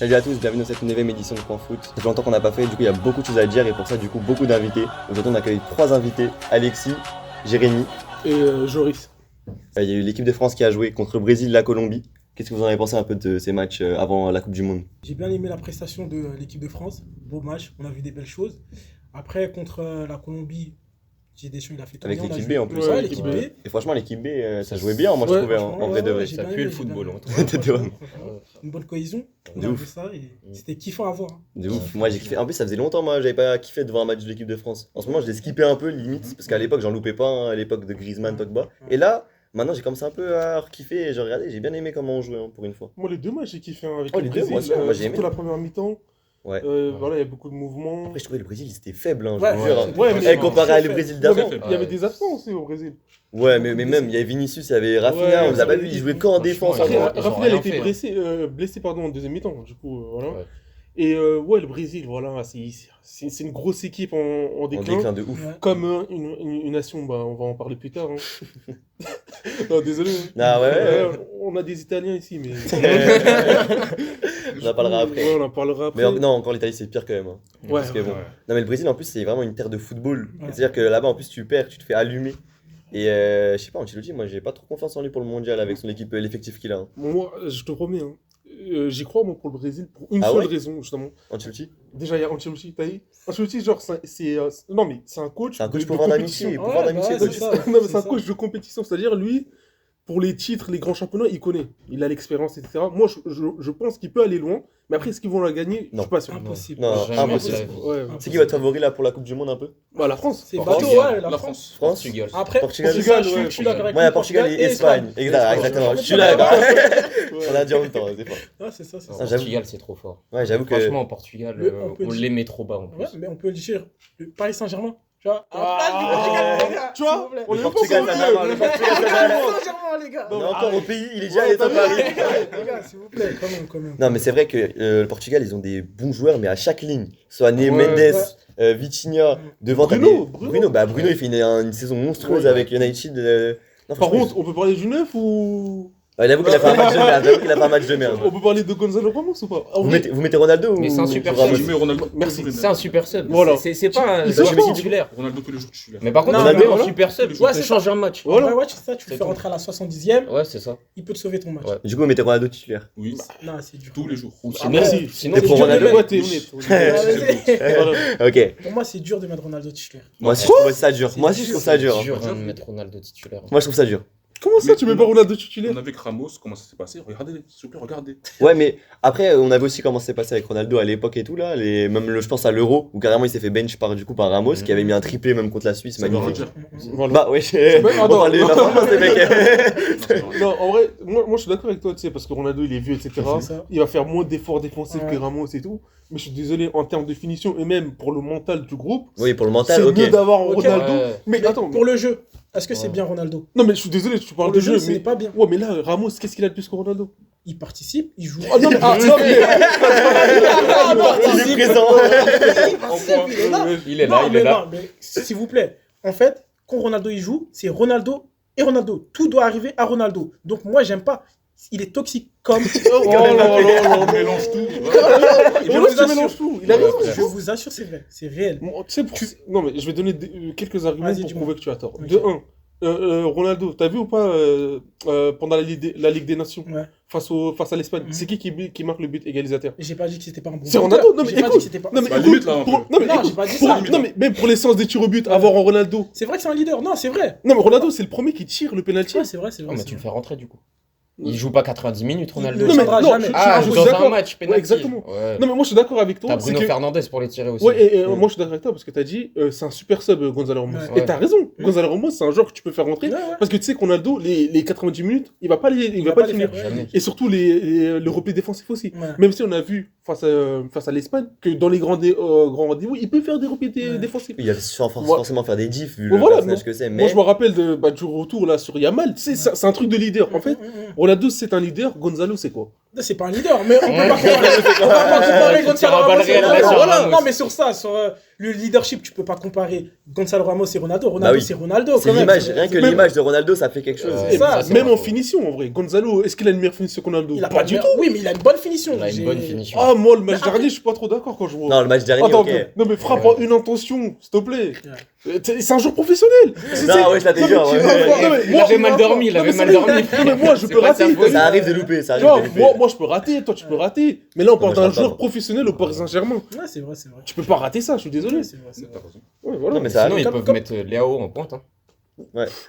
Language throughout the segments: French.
Salut à tous, bienvenue dans cette 9ème édition de Point Foot. Ça fait longtemps qu'on n'a pas fait, du coup il y a beaucoup de choses à dire et pour ça du coup beaucoup d'invités. Aujourd'hui on accueille 3 invités, Alexis, Jérémy et Joris. Il y a eu l'équipe de France qui a joué contre le Brésil, la Colombie. Qu'est-ce que vous en avez pensé un peu de ces matchs avant la Coupe du Monde? J'ai bien aimé la prestation de l'équipe de France, beau match, on a vu des belles choses. Après contre la Colombie, Deschamps il a fait tourner. Avec l'équipe B en plus. Ouais, l'équipe B. Et franchement l'équipe B ça jouait bien moi je trouvais en vrai de vrai. Ça pue le football. Une bonne cohésion, on De a ouf. vu ça et c'était kiffant à voir. De ouf, moi j'ai kiffé. En plus ça faisait longtemps moi j'avais pas kiffé de voir un match de l'équipe de France. En ce moment je l'ai skippé un peu limite parce qu'à l'époque j'en loupais pas à l'époque de Griezmann, Pogba. Et là maintenant j'ai commencé un peu à kiffer et j'ai regardé, j'ai bien aimé comment on jouait pour une fois. Moi, les deux matchs, j'ai kiffé avec Oh, le les deux, Brésil. moi j'ai aimé. Surtout la première mi-temps. Ouais. Voilà, il y a beaucoup de mouvements. Après je trouvais le Brésil ils étaient faibles hein, je Ouais, vous jure. ouais, Ouais, mais Comparé à le Brésil d'avant. Il y avait des absents aussi au Brésil. Ouais mais même il y avait Vinicius, il y avait Rafinha, Ouais, on les a pas ouais, vus, ils jouaient qu'en défense. franchement, en ils gros. ont Rafinha, il a rien été fait, hein. blessé en deuxième mi-temps, du coup, voilà. Ouais. Et ouais, le Brésil, voilà, c'est une grosse équipe en En déclin. déclin de ouf. Ouais. Comme une nation, bah, on va en parler plus tard. Hein. Non, désolé. Ah ouais. On a des Italiens ici, mais. On en parlera après. Ouais, on en parlera après. Mais non, encore l'Italie c'est pire quand même. Hein. Ouais, Parce que bon. Non mais le Brésil en plus c'est vraiment une terre de football. Ouais. C'est-à-dire que là-bas en plus tu perds, tu te fais allumer. Et je sais pas, Ancelotti, moi j'ai pas trop confiance en lui pour le mondial avec son équipe, l'effectif qu'il a. Hein. Moi, je te promets, hein. J'y crois moi pour le Brésil pour une Ah seule ouais raison justement. Ancelotti Déjà il y a Ancelotti, t'as vu Ancelotti genre non mais c'est un coach. C'est un coach de pour vendre compétition. d'amitié. Pour Ouais, vendre bah d'amitié. ouais, coach. c'est ça. Non mais c'est c'est un ça. coach de compétition, c'est-à-dire lui pour les titres, les grands championnats, il connaît, il a l'expérience etc. Moi je pense qu'il peut aller loin, mais après est-ce qu'ils vont la gagner? Je Non. suis pas sûr. Impossible. Non, Jamais impossible. de la vie. Ouais. C'est qui votre favori là pour la Coupe du Monde un peu? Bah la France. C'est Portugal. bateau, ouais, la France. France Portugal. Après, Portugal. Portugal, Ouais, je suis d'accord avec Ouais, lui, Portugal et Espagne. Exactement. Je suis là. On a dit en même temps, c'est fort. Ouais, c'est ça, c'est Ah, ça. j'avoue. Portugal, c'est trop fort. Ouais, j'avoue que. Franchement, Portugal, On peut on dire- les met trop bas en Ouais, plus. mais on peut le dire, le Paris Saint-Germain. Tu vois, Tu vois, on est Le pas Portugal, ça ensemble. va, le Portugal, ça va. Saint-Germain, les gars. On est encore au pays, il est déjà allé à Paris. Les gars, s'il vous plaît, quand même. Non, mais c'est vrai que le Portugal, ils ont des bons joueurs, mais à chaque ligne. Soit Né Ouais, Mendes, Vitinha, devant t'as Bruno, des- Bruno. Bruno, il fait une saison monstrueuse Ouais. avec United. Non, Par franchement, contre, on peut parler du neuf ou il j'avoue qu'il a fait un match de merde. J'avoue qu'il a fait un match de merde. on peut parler de Gonzalo Ramos ou pas? En Vous vrai, mettez Ronaldo Mais ou c'est un super Ramos sub. Merci. C'est un super sub. Voilà. C'est pas un Il joueur change pas. titulaire. Ronaldo tous les jours titulaire. Mais par contre, Non, Ronaldo mais en voilà. super sub, Ouais, il te c'est change un match. Voilà. Ouais, c'est ça, tu C'est le fais tout. rentrer à la 70e, Ouais, c'est ça. il peut te sauver ton match. Ouais. Du coup, vous mettez Ronaldo titulaire. Oui, Non, c'est dur. tous les jours. Merci. Sinon, Et c'est pour dur de Ronaldo, mettre- Ouais, t'es honnête. Voilà. Ok. Pour moi, c'est dur de mettre Ronaldo titulaire. Moi aussi, je trouve ça dur. Moi aussi, je trouve ça dur. hein. dur de mettre Ronaldo titulaire. Moi, je trouve ça dur. Comment ça, tu mets pas Ronaldo titulaire? On avait avec Ramos, comment ça s'est passé? Regardez, s'il vous plaît, regardez. Ouais, mais après, on avait aussi comment ça s'est passé avec Ronaldo à l'époque et tout là. Même je pense à l'Euro où carrément il s'est fait bench par Ramos qui avait mis un triplé même contre la Suisse. Ça veut rien Magnifique. dire. Voilà. Bah ouais, on non, parlait non. la France, les mecs. Non, en vrai, moi je suis d'accord avec toi, tu sais, parce que Ronaldo il est vieux, etc. C'est ça. Il va faire moins d'efforts défensifs Ouais. que Ramos et tout. Mais je suis désolé, en termes de finition et même pour le mental du groupe, Oui, pour le c'est mental, ok. mieux d'avoir Ok. Ronaldo. Ouais. Mais attends, Pour le jeu, est-ce que c'est Ouais. bien Ronaldo? non, mais je suis désolé, tu parles Pour de le jeu, jeu, ce mais. n'est pas bien. Ouais, mais là, Ramos, qu'est-ce qu'il a de plus que Ronaldo? Il participe, il joue. Ah non, mais. Ah, non, mais. Il est présent. Il participe, il est là. Il est Non, là, il mais est là. non, mais s'il vous plaît, en fait, quand Ronaldo il joue, c'est Ronaldo et Ronaldo. Tout doit arriver à Ronaldo. Donc moi, j'aime pas. Il est toxique comme. Oh là là là On là. mélange tout. Et là, tu mélanges tout. Il a raison. Je vous assure, c'est vrai, c'est réel. Bon, tu sais, non, mais je vais donner quelques arguments Vas-y, pour dis-moi. prouver que tu as tort. Ok. De 1, Ronaldo, t'as vu ou pas pendant la Ligue des Nations Ouais. face à l'Espagne, Mhm. c'est qui marque le but égalisateur? J'ai pas dit que c'était pas un bon. C'est buteur. Ronaldo. Non, mais J'ai pas dit écoute. que c'était pas. Non, mais Bah, écoute, limite, là, un peu. non, mais Non, écoute, j'ai pas dit pour- ça. non, mais même pour les séances des tirs au but, avoir un Ronaldo. C'est vrai que c'est un leader. Non, c'est vrai. Non, mais Ronaldo, c'est le premier qui tire le penalty. Ouais, c'est vrai, c'est Non, vrai. mais c'est tu le vrai. fais rentrer du coup. Il joue pas 90 minutes, Ronaldo. Il Non, ne mais tiendra non, jamais. Ah, je suis dans un d'accord. match, Ouais, penalty. exactement. Ouais. Non, mais moi, je suis d'accord avec toi. T'as c'est Bruno que- Fernandes pour les tirer aussi. Ouais, et moi, je suis d'accord avec toi parce que t'as dit, c'est un super sub, Gonzalo Ramos. Ouais. Et t'as raison. Gonzalo Ramos, c'est un joueur que tu peux faire rentrer. Ouais, ouais. Parce que tu sais que Ronaldo, les 90 minutes, il va pas les finir. faire. Jamais. Et surtout le repli défensif aussi. Ouais. Même si on a vu face à l'Espagne que dans les grands rendez-vous, il peut faire des replis Ouais. défensifs. Il va forcément faire des diffs vu le Voilà, personnage que c'est. Moi, Mais je me rappelle du retour là sur Yamal. Tu sais, c'est un truc de leader. En fait, Ronaldo, c'est un leader. Gonzalo, c'est quoi? C'est pas un leader, mais on peut pas comparer Gonzalo Tir à balles Ramos et réelles, Ronaldo. là, sur Voilà. Ramos. Non, mais sur ça, sur le leadership, tu peux pas comparer Gonzalo Ramos et Ronaldo. Ronaldo, Bah oui. c'est Ronaldo. C'est quand même. l'image, rien que Même- l'image de Ronaldo, ça fait quelque chose. Ouais. C'est ça, c'est Même pas en faux. finition, en vrai. Gonzalo, est-ce qu'il a une meilleure finition que Ronaldo? Il a Pas de du meilleur- tout. Oui, mais il a une bonne finition. Il a une bonne finition. Ah, moi, le match Mais dernier, je suis pas trop d'accord quand je vois. Non, le match dernier, Attends, ok. non, mais frappe en une intention, s'il te plaît. C'est un joueur professionnel. Non, ouais, je l'ai Non, dit. mais Ouais. non, mais Il moi- avait mal dormi, il non, avait mais mal c'est- dormi. Non, mais moi, je C'est peux pas de sa rater. faute. Ça arrive de louper, ça arrive Non, de louper. moi, je peux rater, toi, tu peux rater. Mais là, on parle moi, je d'un rate pas, joueur moi. professionnel au Paris Saint-Germain. Ouais, c'est vrai, c'est vrai. Tu peux pas rater ça, je suis désolé. Ouais, c'est vrai, c'est vrai. T'as raison. Ouais, voilà. Non, mais ça Sinon, arrive. ils peuvent mettre Léao en pointe. Hein.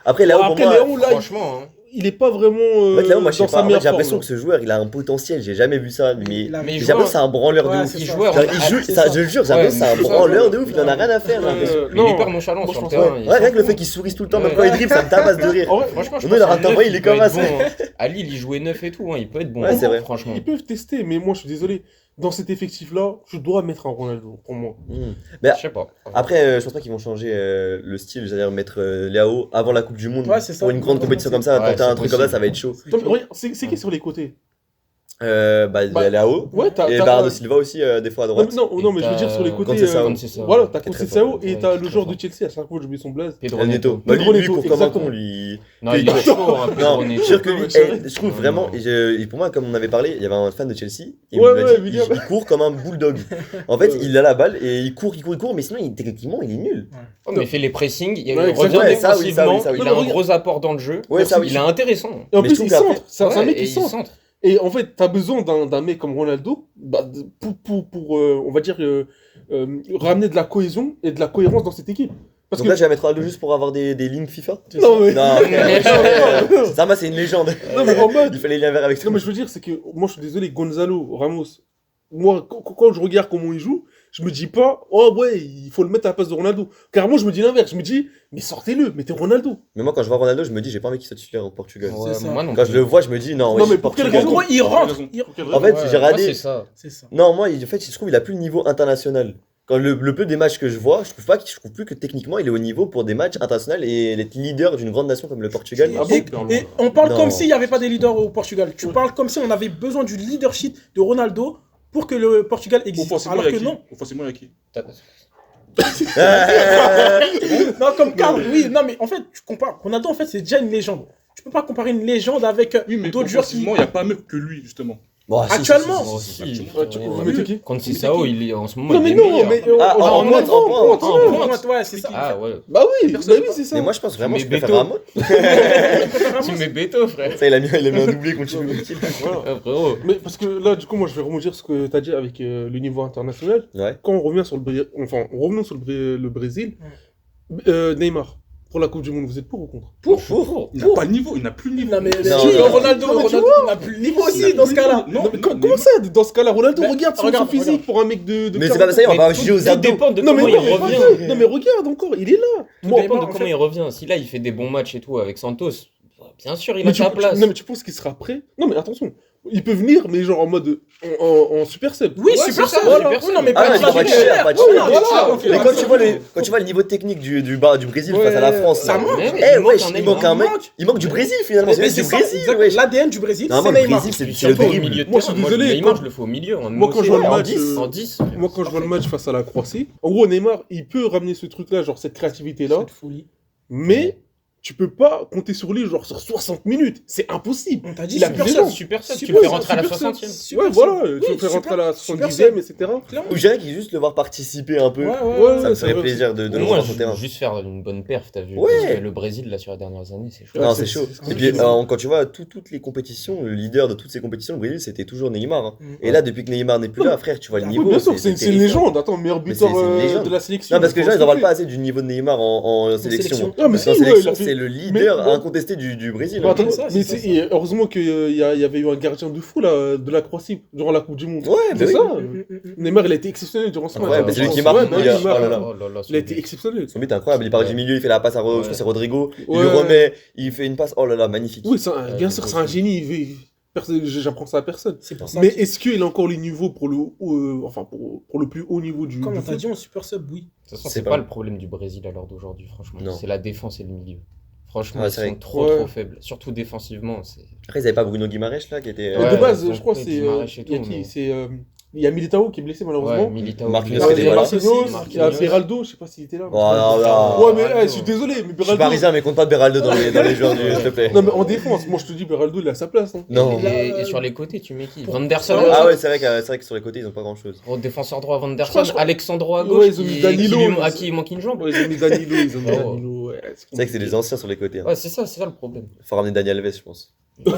Après, Léo, pour Après, moi, Léon, là, Franchement, hein. il est pas vraiment en fait, Léo, moi, je sais dans pas. sa En fait, meilleure j'ai l'impression forme. que ce joueur, il a un potentiel. J'ai jamais vu ça. Mais Il a- Mais j'ai il l'impression joue que c'est un branleur de Ouais, ouf. c'est Il ça. joue Genre, il joue, c'est ça, ça. je le jure, Ouais, c'est un mais branleur de ouf. Il en a rien à faire. j'ai l'impression. Mais il est non, hyper nonchalant moi, sur je le pense terrain. Ouais, il rien que le s'en fait fout. qu'il sourise tout le temps, Ouais. même quand il dribble, ça me tabasse de rire. En vrai, Franchement, je Nous, il pense aura qu'à neuf, envoyé, il est peut comme être ça. bon, hein. À Lille, il jouait 9 et tout, hein, il peut être bon. Ouais, c'est vrai. Franchement. ils peuvent tester, mais moi, je suis désolé. Dans cet effectif-là, je dois mettre un Ronaldo, pour moi. Mais Je sais pas. après, je pense pas qu'ils vont changer le style, c'est-à-dire mettre Léao avant la Coupe du Monde. Ouais, c'est ça. Pour une grande compétition comme ça, Ouais, tenter un c'est truc comme ça, possible. ça va être chaud. Attends, mais regarde, c'est qui sur les côtés? Bah, il y a Léao. Ouais, t'as. Et t'as- Bernardo Silva aussi, des fois à Non, droite. mais, non, mais je veux dire sur les côtés. Conceição. Conceição. Voilà, t'as Qui est très Conceição fort. et Ouais, t'as qui est le joueur très de Chelsea, à chaque fois j'oublie son blaze. Pedro El Neto. Neto. Bah, Pedro lui, Neto, il court comme un exactement. con, lui. Non, il est chaud, hein, Pedro Non, je Neto. suis sûr que lui, Ouais, c'est vrai. je trouve Ouais, vraiment, non. et pour moi, comme on avait parlé, il y avait un fan de Chelsea, et Ouais, il m'a ouais, dit, William. il court comme un bulldog. En fait, Ouais. il a la balle et il court, mais sinon, techniquement, il est nul. Oh, mais il fait les pressings, il Ouais, revient exactement. Ouais, ça, oui, ça, oui, défensivement, ça, oui. il Non, a mais un gros apport dans le jeu. Ouais, ça, oui. Il est intéressant. Et en Mais plus, je trouve il qu'après- centre. C'est un Ouais, mec et qui il centre. centre. Et en fait, t'as besoin d'un mec comme Ronaldo pour on va dire, ramener de la cohésion et de la cohérence dans cette équipe. Parce Donc que. là, je vais mettre Ronaldo juste pour avoir des lignes FIFA. Non, mais. Non, Non, Sama, c'est une légende. Non, mais en mode. Il fallait les liens verts avec Non, toi. mais je veux dire, c'est que moi, je suis désolé, Gonzalo Ramos, moi, quand je regarde comment il joue, je me dis pas, oh ouais, il faut le mettre à la place de Ronaldo. Car moi, je me dis l'inverse. Je me dis, mais sortez-le, mettez Ronaldo. Mais moi, quand je vois Ronaldo, je me dis, j'ai pas envie qu'il soit titulaire au Portugal. Ouais, C'est ça. moi non Quand plus. je le vois, je me dis, non, Non, ouais, mais pour quelle En raison gros, il rentre. raison. En fait, Ouais, j'ai moi, regardé. c'est ça. C'est ça. Non, moi, en fait, je trouve qu'il a plus le niveau international. Quand le peu des matchs que je vois, je trouve plus que techniquement il est au niveau pour des matchs internationaux et être leader d'une grande nation comme le Portugal. Ah bon Et on parle Non. comme s'il n'y avait pas des leaders au Portugal. Tu parles comme si on avait besoin du leadership de Ronaldo pour que le Portugal existe. Offensivement, Alors il y a que qui non. Offensivement, il y a qui Non, comme cadre, oui. Non, mais en fait, tu compares. Ronaldo, en fait, c'est déjà une légende. Tu peux pas comparer une légende avec Oui, mais d'autres joueurs qui. offensivement, il n'y a pas mieux que lui, justement. Bon, si, Actuellement. si, si, si, si. Si. Ouais, vous mettez qui Conceição, il est en ce moment. Non, il mais est non, meilleur. mais. Ah, en pointe, en pointe. En Ouais, pointe. ouais, c'est ça. Ah ouais. Bah oui, c'est ça. Mais moi je pense vraiment que Mais je préfère Beto. Ramos. Tu mets Beto, frère. Ça, il a mis un doublé contre Chilwell. Voilà. Ah, frérot. Mais parce que là, du coup, moi, je vais remonter ce que tu as dit avec le niveau international. Ouais. Quand on revient sur revenons sur le Brésil, Neymar, pour la Coupe du Monde, vous êtes pour ou contre? Pour. Il n'a pas le niveau, il n'a plus le niveau. Non, mais Non, si, non. Ronaldo, Non, mais tu Ronaldo, il n'a plus le niveau Il a aussi dans ce plus cas-là. le niveau. Non, mais Comment ça, dans ce cas-là, Ronaldo, Mais regarde son regarde, physique regarde. pour un mec de Mais c'est pas ça, on va juger aux Ça abdos. dépend de Non, mais comment non, il mais revient. non, mais regarde encore, il est là. Tout Moi, dépend en de fait- comment il revient. Si là, il fait des bons matchs et tout avec Santos, bien sûr, il Mais a sa place. non, mais tu penses qu'il sera prêt? Non, mais attention, il peut venir, mais genre en mode en super sub. Oui, Ouais, super c'est ça, ça. voilà. Oui, non, mais Ah, pas non, pas pas de titulaire. cher, pas de Oui, cher. non, Voilà. ok, Mais ok. quand tu vois le niveau technique du Brésil face à la France, ça là. manque. Eh Il ouais, manque un il manque un mec. manque. Il manque du Brésil finalement. Mais C'est c'est du ça, Brésil, exact. ouais. L'ADN du Brésil, Non, c'est moi, le Neymar. Brésil, c'est Puis le surtout au dribble. milieu de Moi, je terrain. suis désolé, Neymar, quand- je le fais au milieu. Moi, quand je vois le en match, 10, En 10. moi, quand je vois le match face à la Croatie, en gros, Neymar, il peut ramener ce truc-là, genre cette créativité-là, Cette folie. mais tu peux pas compter sur lui, genre sur 60 minutes. C'est impossible. On t'a dit Il a super plus sub. de Super sub, tu Super le fais sub, rentrer à la super sub. 60e. Super Ouais, sub. voilà, Oui, tu le fais rentrer à la super 70e, sub. etc. Clairement. Ou j'ai qu'il juste le voir participer un peu. Ouais, Ouais, ouais. Ça me c'est ferait vrai. plaisir de le Moi, voir sur le terrain. juste faire une bonne perf, t'as vu. Ouais. Parce que le Brésil, là, sur les dernières années, c'est chaud. Non, Ouais, c'est c'est- chaud. c'est- Et puis, quand tu vois toutes les compétitions, le leader de toutes ces compétitions, le Brésil, c'était toujours Neymar. Hein. Mm. Et là, depuis que Neymar n'est plus là, frère, tu vois le Oui, niveau. Oui, bien sûr, c'est une terrifiant. légende. Attends, meilleur Mais buteur c'est une légende. de la sélection. Non, parce que les gens, Faut ils en parlent se pas assez du niveau de Neymar en sélection. sélection. Ah, mais Parce qu'en si, ouais, sélection, il a fait- c'est le leader mais- incontesté du Brésil. Mais attends, ça, mais c'est ça, et heureusement qu'il y avait eu un gardien de fou là, de la Croatie durant la Coupe du Monde. Ouais, c'est bah ça. oui. Neymar, il a été exceptionnel durant ce match. Ouais, mais c'est lui qui marque, Ouais, bah, il a- Neymar, oh là là. Oh là là, il a été exceptionnel. Son but est incroyable. Il part du milieu, il fait la passe à je crois que c'est Rodrigo. Il Ouais. le remet, il fait une passe. Oh là là, magnifique. Oui, bien c'est sûr, beau, c'est un ça. génie. J'apprends ça à personne. C'est pour ça. Mais que- est-ce qu'il a encore les niveaux pour pour le plus haut niveau du Comme du on t'a foot? dit, en super sub, oui. De toute façon, C'est c'est pas pas bon. le problème du Brésil à l'heure d'aujourd'hui, franchement. Non. C'est la défense et le milieu. Franchement, Ouais, ils c'est vrai. sont trop Ouais. trop faibles. Surtout défensivement. Après, ils avaient pas Bruno Guimaraes là qui était. Ouais, de base, ils ont je crois, pris c'est. Guimaraes et Il y a tout, qui mais- C'est. Il y a Militao qui est blessé malheureusement. Ouais, Militao. Marquinhos Il y qui a était pas là. Marquinhos, il y a Marquinhos. Beraldo, je sais pas s'il était là. Voilà. Ouais, mais Beraldo. je suis désolé, mais Je suis Beraldo. parisien, mais compte pas Beraldo dans les joueurs du. S'il te plaît. Non, mais en défense, moi je te dis, Beraldo, il a sa place. Hein. Non. Et sur les côtés, tu mets qui Vanderson. Ah ouais, c'est vrai que sur les côtés, ils ont pas grand chose. Au défenseur droit, Vanderson. Je crois- Alexandro à Ouais, gauche. ils ont mis qui- Danilo, qui lui- mais à c'est- qui il manque une jambe. Ouais, ils ont mis Danilo, ils ont mis Oh. Danilo. Ouais, C'est vrai que c'est des anciens sur les côtés. Hein. Ouais, c'est ça le problème. Faut ramener Daniel Alves, je pense. Bien En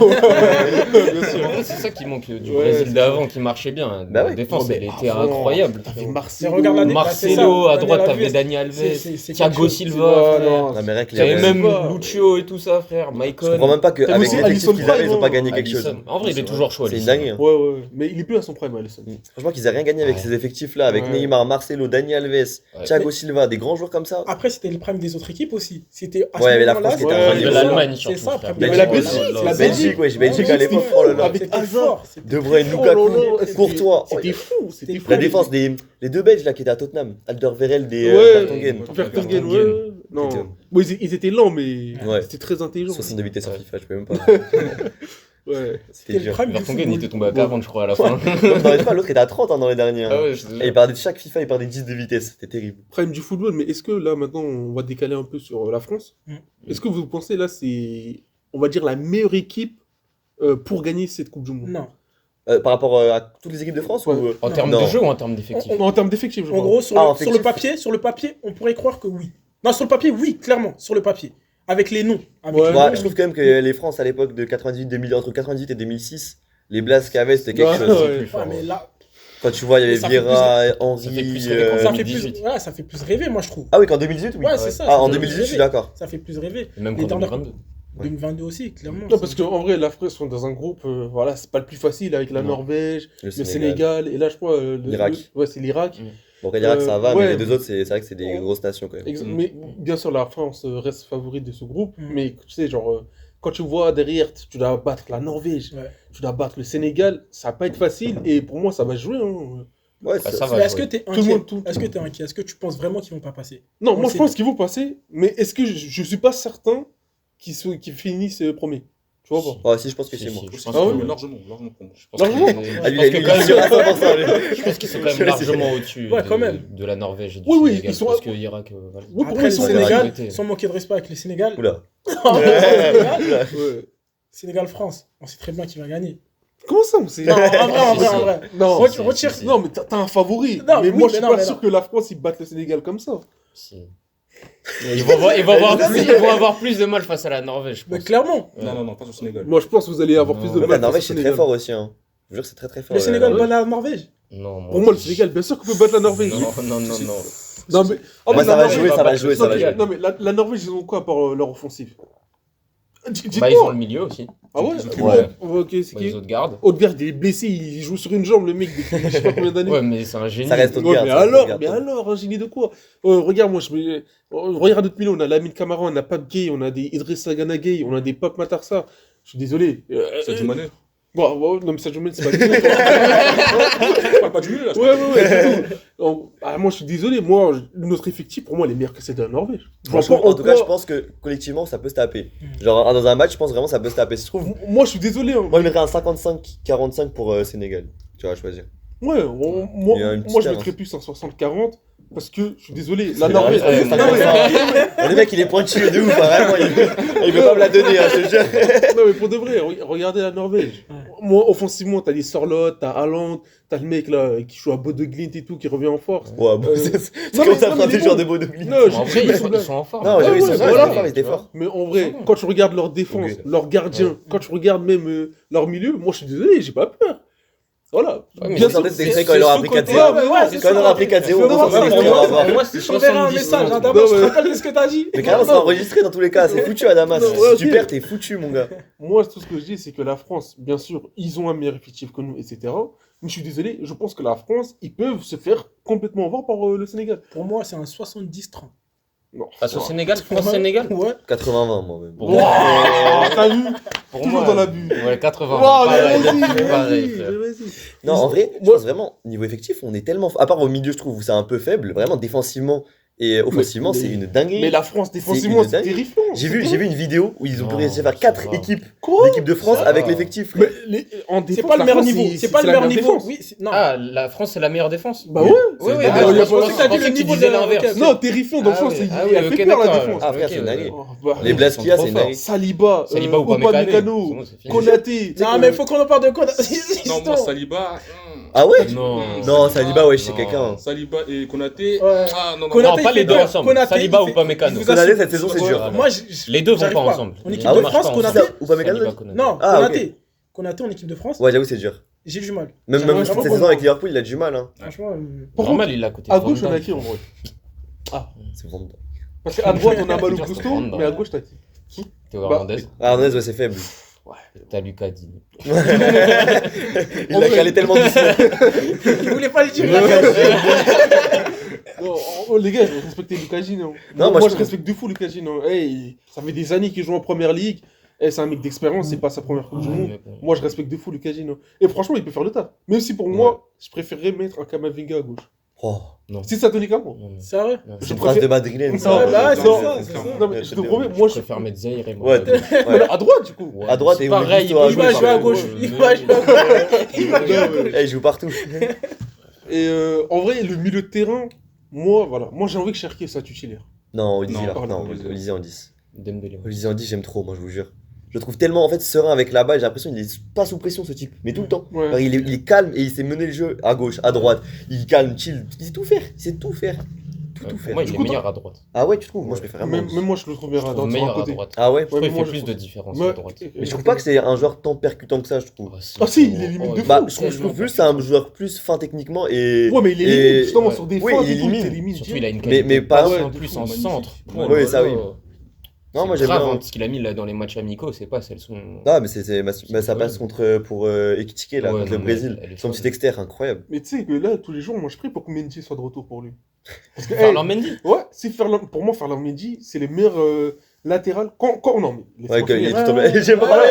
sûr. vrai, c'est ça qui manque du Ouais, Brésil c'est d'avant qui marchait bien. Bah La ouais. défense, Non, mais elle était avant, incroyable. T'avais Mais Marcelo. regarde l'année- Marcelo, à Daniel droite, Alves. t'avais Dani Alves, C'est Thiago quelque chose. Silva, Ouais, frère. non, Non, mais rien que T'avais les. même Silva. Lucio et tout ça, frère. Je Maicon. comprends même pas T'as qu'avec aussi les effectifs Alisson qu'ils avaient, ils ont pas Prime, gagné quelque chose. Alisson. En vrai, il est toujours chaud, C'est une Alisson. dinguerie. Hein. Ouais, ouais, mais il est plus à son prime, Alisson. Franchement, qu'ils aient rien gagné avec Ouais. ces effectifs-là, avec Ouais. Neymar, Marcelo, Dani Alves, Ouais. Thiago Silva, des grands joueurs comme ça. Après, c'était le prime des autres équipes aussi. C'était à ce Ouais, mais la moment-là, France qui était c'était- à un c'est niveau. ça, L'Allemagne, c'est surtout, ça, frère. prime Mais des la autres. Belgique, Là, la là, Belgique, ouais, Belgique à Ouais, l'époque. c'était Oh là là. Avec C'était Hazard. fort, c'était De Bruyne, fort. Lukaku, Oh là là, Courtois. C'était fou, c'était C'était fou. La défense les deux Belges là qui étaient à Tottenham, Vertonghen des Ouais, Vertonghen. Vertonghen, Vertonghen. ouais. Non. C'était- Bon, ils étaient lents, mais Ouais. c'était très intelligent. 62 vitesses sur Ouais. FIFA, je peux même pas. Ouais. C'était le dur. prime du Vertonghen, il football. était tombé à 40, je crois, à la fin. Non, dans les trois, l'autre était à 30 hein, dans les derniers. hein. Ah ouais, je te Et jure. il parlait de chaque FIFA, il parlait de 10 de vitesse. C'était terrible. Prime du football, mais est-ce que là maintenant on va décaler un peu sur la France? Mm. Est-ce que vous pensez là c'est, on va dire, la meilleure équipe pour gagner cette Coupe du Monde? Non. Par rapport à toutes les équipes de France Ouais. ou En termes Non. de jeu ou en termes d'effectifs En termes d'effectifs, je En parle. gros, sur, Ah, le, sur le effectif. papier, on pourrait croire que oui. Non, sur le papier, oui, clairement, sur le papier. Avec les noms. Avec Ouais. les Ouais, noms. je trouve quand même que les France à l'époque de 98, 2000, entre 98 et 2006, les blasts qu'il y avait, c'était quelque Ouais, chose. ouais. plus fort, Ouais, mais là, Quand tu vois, il y avait Ça fait Vieira, Ça fait Henry. plus rêver quand ça, Euh, fait 2018. plus, ouais, ça fait plus rêver, moi, je trouve. Ah oui, qu'en 2018, oui. Ouais, c'est ça. Ah, en fait 2018, plus je suis rêver. d'accord. Ça fait plus rêver. Et même Les qu'en dernières- 2022. 2022 aussi, clairement. Non, parce qu'en vrai, la France sont dans un groupe, voilà, c'est pas le plus facile avec la Non. Norvège, Le le Sénégal, et là, je crois, L'Irak. ouais, c'est l'Irak. Bon, après, l'Irak, ça va, ouais. mais les deux autres, c'est vrai que c'est des grosses nations quand même. Mais bien sûr, la France reste favorite de ce groupe, Mm. mais tu sais, genre, quand tu vois derrière, tu dois battre la Norvège, Ouais. tu dois battre le Sénégal, ça va pas être facile, et pour moi, ça va se jouer. Hein. Ouais, Ah, c'est- ça va. Mais est-ce que jouer. t'es le inquiet monde, tout. Est-ce que t'es inquiet Est-ce que tu penses vraiment qu'ils vont pas passer Non, On moi, je sait. pense qu'ils vont passer, mais est-ce que je suis pas certain qu'ils finissent premiers? Tu vois pas? Ah, si, je pense que Si, c'est si, moi. je Je pense pense Ah que- que largement pour moi. je pense Largement. que- Ah, lui, je il pense a que il quand est même- sûr à 100%. lui. Je pense qu'ils sont quand Je même sais. largement au-dessus Ouais, quand même. de la Norvège et du Oui, oui, Sénégal. ils sont- Parce que l'Irak, voilà. Oui, pour Après, moi, le ils sont Sénégal, mérités. sans manquer de respect avec le Sénégal, Oula. Ouais. Sénégal-France, on sait très bien qui va gagner. Comment ça, on sait? Non, en vrai, en vrai, Si, en vrai. Non, Si, si, Retire. si, si. non, mais t'as un favori. Non, mais oui, moi, je suis mais non, pas mais sûr non. que la France, ils battent le Sénégal comme ça. Si. Ils vont avoir plus de mal face à la Norvège, je Mais pense. clairement, Non, pas sur le Sénégal. Moi, je pense que vous allez avoir Non. plus de Ouais, mal. La Norvège, face au c'est très Sénégal. fort aussi. Hein. Je vous jure, c'est très très fort. le Sénégal la bat Norvège. la Norvège. Non, moi, Pour moi, le Sénégal, bien sûr qu'on peut battre la Norvège. Non. Non, mais. Oh, Moi, mais ça la va Norvège- jouer, ça va battre jouer, le ça va Non, mais- jouer. Sénégal. non, mais la Norvège, ils ont quoi par leur offensive? Bah, ils ont le milieu aussi. Ah ouais? Ils ont Ouais. Ok, c'est Bah, qui? ils ont de garde. Odegaard, il est blessé, il joue sur une jambe, le mec, depuis je sais pas combien d'années. Ouais, mais c'est un génie. Ça reste Ouais, Odegaard, mais ça reste alors, Odegaard. un génie de quoi? Regarde, moi, regarde notre milieu, on a Lamine Camara, on a Pape Gueye, on a des Idrissa Gana Gueye, on a des Pape Matarsa. Je suis désolé. Sadio Mané. Bon, non, mais Sadio Mané, c'est pas du tout. Je parle pas du milieu là. Ouais, c'est tout. Donc, moi, je suis désolé. Moi, notre effectif, pour moi, il est meilleur que celle de la Norvège. Je vois Franchement, pas en tout cas, quoi- je pense que collectivement, ça peut se taper. Genre, dans un match, je pense vraiment ça peut se taper. Si je trouve, Moi, je suis désolé. Hein. moi, je mettrais un 55-45 pour Sénégal. Tu vas à choisir. Ouais, Il y a une petite moi je avance. mettrais plus un 60-40 parce que je suis désolé. La C'est Norvège. vrai, ouais, ça Non, commence à- Le mec, il est pointu de ouf, hein, vraiment. Il veut pas me la donner, hein, je te jure. non, mais pour de vrai, regardez la Norvège. Ouais. Moi, offensivement, t'as des Sorloth, t'as Haaland, t'as le mec là qui joue à Bodø Glimt et tout, qui revient en force. Ouais, bon, Euh, c'est non, comme mais- ça, non, frère, mais des bon. joueurs de Bodø Glimt. Non, En je vrai, dis pas ils sont en forme. Non, ouais, oui, ouais, c'est ça, voilà. ils étaient forts. Mais en vrai, C'est bon. quand tu regardes leur défense, Ok. leur gardien, quand tu regardes même leur milieu, moi je suis désolé, j'ai pas peur. Voilà. Ouais, mais Bien Ils sûr, sortaient de c'est- Dexter quand il leur a pris c'est 4-0. sous-côté. Ouais, c'est Quand il leur a pris 4-0, on Non, sortait mais Dexter, pour on va moi, voir. moi, c'est Je t'enverrai un 70 message, secondes. Adama, Non, tu te ouais. rappelles de ce que t'as dit Mais carrément, c'est enregistré dans tous les cas. C'est foutu, Adama. Non, Si ouais, tu ok. perds, t'es foutu, mon gars. Moi, tout ce que je dis, c'est que la France, bien sûr, ils ont un meilleur effectif que nous, etc. Mais je suis désolé, je pense que la France, ils peuvent se faire complètement avoir par le Sénégal. Pour moi, c'est un 70-30. Non. Face au Sénégal, France-Sénégal Ouais. 80-20, moi-même. Pour Wow, moi, t'as vu pour Toujours moi, dans l'abus. Ouais, 80. Wow, mais pareil, vas-y, pareil, vas-y, frère. vas-y. Non, en vrai, je Moi- pense vraiment, niveau effectif, on est tellement. À part au milieu, je trouve, où c'est un peu faible. Vraiment, défensivement, Et offensivement, Mais- c'est une dinguerie. Mais la France, défensivement, une c'est dingue. terrifiant. J'ai vu une vidéo où ils ont Non, réussi à faire ça 4 va. équipes Quoi d'équipe de France Ça avec va. l'effectif. Mais en défense, C'est pas le la meilleur France, niveau. C'est pas le la meilleur meilleure niveau. défense. Oui, non. Ah, la France, c'est la meilleure défense. Bah ouais. Oui, C'est oui, une ah, dinguerie. je Il y a pensais pas- que tu disais niveau de- l'inverse. ok. Non, terrifiant dans le sens, oui, il ah oui, elle ok, fait peur la d'accord. défense. Ah, frère, Ok, c'est une dinguerie. Oh, bah, Les Blasquia, ils sont c'est une trop dinguerie. Saliba, Saliba ou Upamecano, Upamecano. C'est fini. Konaté. Non, mais il faut qu'on en parle de quoi Non, moi, Saliba. Ah ouais Non. Non, Saliba, ouais, je sais Non. quelqu'un. Saliba et Konaté. Ouais. Ah, non, non, Konaté, Non, pas il les fait deux peur. ensemble. Konaté, Saliba il ou fait- Upamecano. il vous Konaté, assure- cette saison, c'est Ouais. dur. Moi, Les deux vont j'arrive pas pas. ensemble. En Les équipe deux de marchent France, pas Konaté. ensemble. Upamecano, Saliba, Konaté. Non, Ah, ok. Konaté en équipe de France, Ouais, j'avoue, c'est dur. j'ai du mal. Même J'arrive cette pas saison pour avec moi. Liverpool, il a du mal. Hein. Franchement, Par Normal, il a côté À gauche, Van on a Dijk. qui en vrai C'est Van Dijk. Parce qu'à droite, on a Malo Dur, Gusto, c'est Van Dijk. mais à gauche, t'as qui Théo Bah, Hernandez. Ah, Hernandez, ouais, c'est faible. T'as Lucas Digne. Il l'a calé tellement doucement. il voulait pas le dire. Non, les gars, respectez Lucas Digne. Hein. Non, moi, moi, je respecte de fou Lucas Digne. Hein. Hey, ça fait des années qu'il joue en première ligue. Hey, c'est un mec d'expérience, c'est pas sa première Coupe du Monde. Mais bon. Moi, je respecte de fou Lucas Digne. Hein. Et franchement, il peut faire le taf. Même si pour moi, je préférerais mettre un Kamavinga à gauche. Oh, Si ça tenait qu'à moi. Non, non. C'est vrai. Non, c'est Je une phrase de préfère- madrilène. Non, ça. bah, c'est non, ça, c'est ça. Non, mais Ouais, je très te bien. promets, moi, Moi, je je préfère mettre Zaire et Ouais, Mais à droite, du coup. à droite et Pareil, Augusto à Il va gauche. jouer à gauche. Il va jouer à gauche. Il va jouer à gauche. Eh, il joue partout. Et en vrai, le milieu de terrain, moi, voilà. Moi, j'ai envie que Cherki soit titulaire. Non, Olysée, Non, là. pardon, Non, Olysée. Olysée en 10. Dembélé. Olysée en 10, j'aime trop, moi, je vous jure. Je le trouve tellement en fait serein avec la balle, j'ai l'impression qu'il est pas sous pression ce type, mais tout le temps. Ouais. Alors, il est calme et il sait mener le jeu à gauche, à droite. Il est calme, chill, il sait tout faire, il sait tout faire. Tout Pour faire. moi, il Du est coup, meilleur à droite. Ah ouais, tu trouves? Moi je préfère vraiment. Même moi, je le trouve bien Je à trouve droite. sur un meilleur à côté. droite. Ah ouais? Je trouve mais qu'il moi, fait je plus de trouve- différence Ouais. à droite. Mais je trouve pas que c'est un joueur tant percutant que ça, je trouve. Ah si, il élimine de fou. Bah, je trouve plus que c'est un joueur plus fin techniquement et. Ouais, mais il et- élimine, justement, ouais. sur des Oui, feintes il et tout, élimine. élimine. Surtout, il a une Mais qualité pas- passe ouais, en de plus fou, en magnifique. centre. Ouais, ouais, ça, oui. Non, Non, moi j'aime grave, bien. hein, ce qu'il a mis là dans les matchs amicaux, c'est pas celles sont. Ah, mais ça passe contre pour Ekitike là, Ouais, contre le non, mais Brésil. elle est Son folle. petit externe, incroyable. Mais tu sais que là, tous les jours, moi, je prie pour que Mendy soit de retour pour lui. Parce que, Ferland Mendy. ouais, si pour moi, Ferland Mendy, c'est les meilleurs latérales. Quand non, mais. Ouais, qu'il est finir. tout en bas. J'ai pas parlé,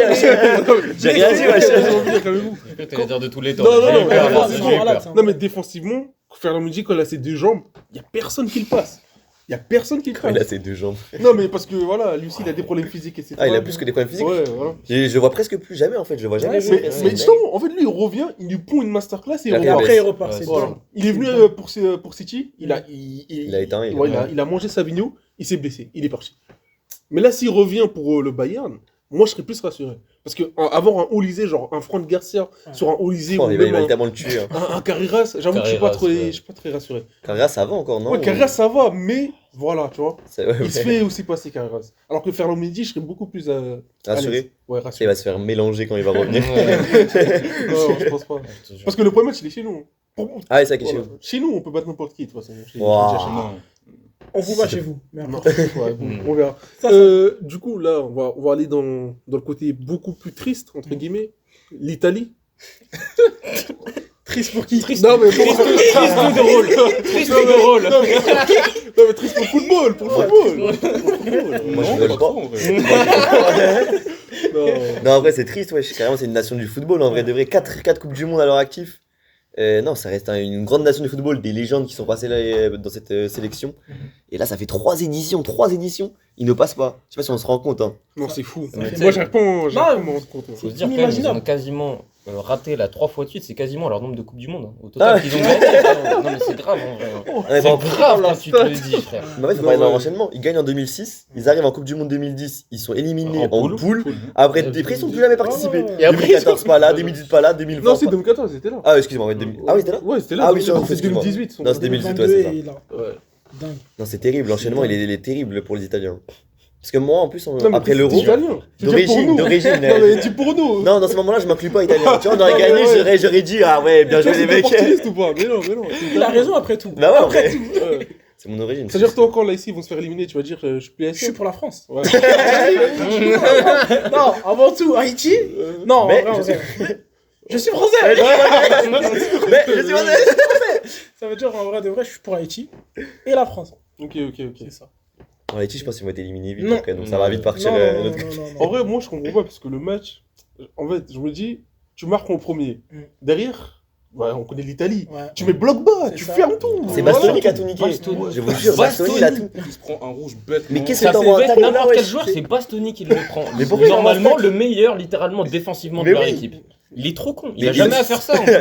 j'ai rien dit, wesh. Tu vas dire de tous les temps. Non, non, J'ai eu non, peur, non, là, c'est j'ai bon, eu voilà, peur. ça. Non, mais défensivement, Ferland Mendy, quand il a ses deux jambes, il n'y a personne qui le passe. Il n'y a personne qui le Il a passe. ses deux jambes. Non, mais parce que voilà, lui aussi, il a des problèmes physiques, etc. Ah, il a plus que des problèmes physiques. Ouais, voilà. Je le vois presque plus jamais en fait, je le vois jamais. Ouais, jouer. Mais, C'est mais une justement, en fait, lui, il revient, il lui pond une masterclass et Il a on rien Et voit. baissé. après, il repart. Ouais, C'est c'est bon. Voilà. Il est venu pour City, il Il a éteint, il a- ouais, il a mangé Savigno, il s'est blessé, il est parti. Mais là, s'il revient pour le Bayern, moi, je serais plus rassuré. Parce que avoir un Olysée, genre un Franck Garcia sur un Olysée Oh, ou il va même littéralement le tuer. Hein. un Carreras, j'avoue que je suis pas Carreras, ouais. je suis pas très rassuré. Carrera, ça va encore, non? Ouais, Carreras, ça va, mais voilà, tu vois. C'est- ouais, Il se ouais. fait aussi passer Carreras. Alors que Ferland Mendy, je serais beaucoup plus à l'aise. Rassuré. Ouais, Il rassuré. va se faire mélanger quand il va revenir. Ouais. Non, je pense pas. Parce que le premier match, il est chez nous. Ah, et ça qui est chez Voilà. vous. Chez nous, on peut battre n'importe qui, de toute façon. Je l'ai Wow. déjà chez nous. Non. On vous va chez vous. Mais Non, après, ouais, bon, on verra. Ça, Du coup, là, on va aller dans le côté beaucoup plus triste, entre guillemets. L'Italie. triste pour qui? Non, mais pour... Triste ou drôle. Triste ou drôle. Non, mais triste pour le football, pour le football. Moi, je Non, rigole pas pas. trop, en vrai. Non. Non, en vrai, c'est triste, ouais. Carrément, c'est une nation du football. En vrai, de vrai, 4 Coupes du Monde à leur actif. Non, ça reste une grande nation du football, des légendes qui sont passées là dans cette sélection. Et là, ça fait 3 éditions, ils ne passent pas. Je sais pas si on se rend compte. Hein. Non, c'est fou. Mais tu sais- Moi, j'arrive pas à m'en rendre compte. Faut se dire quand même, ils inimaginable. ont quasiment raté la 3 fois de suite, c'est quasiment leur nombre de Coupes du Monde. Hein. Au total, Ah. qu'ils ont gagné. Non, mais c'est grave en vrai. hein. Ouais, C'est bon, grave quand tu te le dis, frère. mais en fait, faut Non, parler de leur ouais. enchaînement. Ils gagnent en 2006, ils arrivent en Coupe du Monde 2010, ils sont éliminés En en poule. poule. Après, des prix, ils sont plus jamais participé. Ouais. Et après, 2014 pas là, 2018 pas là, 2020 Non, c'est pas. 2014, ils étaient là. Ah, excuse-moi, ouais, ah oui, c'était là? Ouais, c'était là. Ah oui, c'est c'est 2018. Non, c'est 2018, ouais, 22 c'est ça. et là. Ouais. Dingue. Non, c'est terrible, l'enchaînement il est terrible pour les Italiens. Parce que moi, en plus, Non, mais après t'es l'Euro, italien. Je veux dire, pour nous. d'origine. Non, mais dis pour nous. Non, dans ce moment-là, je m'inclus pas italien. Tu vois, on aurait Non, mais gagné, ouais. j'aurais dit, ah ouais, bien joué les mecs. Portugiste ou pas? Mais non, mais non. c'est Il a italien. raison après tout. Bah ouais, en Après vrai. tout. Ouais. C'est mon origine. C'est-à-dire, toi, quand là, ici, ils vont se faire éliminer, tu vas dire, je suis plus Je suis SM. pour la France. Ouais. Non, avant tout, Haïti. Non, Mais en vrai, je en vrai. Je suis français. Mais je suis français. Ça veut dire en vrai de vrai, je suis pour Haïti et la France. Ok. C'est ça. En Haïti, je pense qu'ils vont être éliminés vite Non. après, donc ça va vite partir. Non, de non, l'autre non, côté. non, non. En vrai, moi, je comprends pas parce que le match, en fait, je me dis, tu marques en premier. Mm. Derrière, Ouais, on connaît l'Italie. Ouais. Tu mets bloc bas, C'est tu ça. fermes tout. C'est Voilà. Bastoni qui a tout niqué. Bastoni. Je vous jure, Bastoni, il a tout. Il se prend un rouge bête. Mais qu'est-ce Ça que fait t'en bête vois n'importe là, quel wesh, joueur, c'est- c'est Bastoni qui le prend. Mais pourquoi il en Normalement, marque le meilleur, littéralement, défensivement de Mais leur oui. équipe. Il est trop con. Il Mais a jamais à faire ça en plus.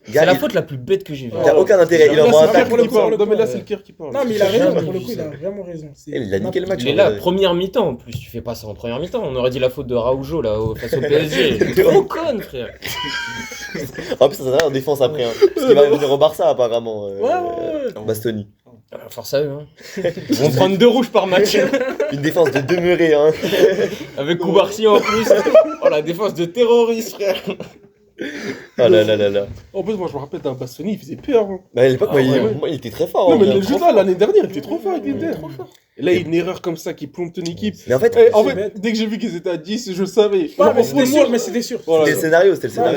C'est Gars, la il faute la plus bête que j'ai vue. y a aucun intérêt. Il Là, envoie c'est un le tacle. cœur pour le qui coup, parle. pour le Non, mais là, coup, c'est le cœur qui parle. Non, mais il a Jamais raison, pour le vu coup, il ça. a vraiment raison. C'est- Il a niqué le match. Il est là, première mi-temps en plus. Tu fais pas ça en première mi-temps. On aurait dit la faute de Raoujo là face au PSG. Trop conne, frère. En plus, ça sert en défense après. Hein. Parce qu'il va revenir au Barça, apparemment. Ouais. Bastoni. Force à eux. Hein. Ils vont prendre 2 rouges par match. Une défense de demeuré, hein. Avec Koubarsi en plus. Oh la défense de terroriste, frère. Ah là là là là. En plus, moi, je me rappelle d'un Bastoni, il faisait peur. Hein. Bah, à l'époque, Ah, moi, il était très fort. Non, hein. mais Il le était jeu trop là, fort. l'année dernière, il était trop fort avec l'Inter. Et là, il y a une erreur comme ça qui plombe ton équipe. Mais en fait, Eh, en c'est fait, bête. dès que j'ai vu qu'ils étaient à 10, je savais. Ouais, Genre, mais au c'était fond, sûr, mais c'était sûr. Voilà. c'était le scénario,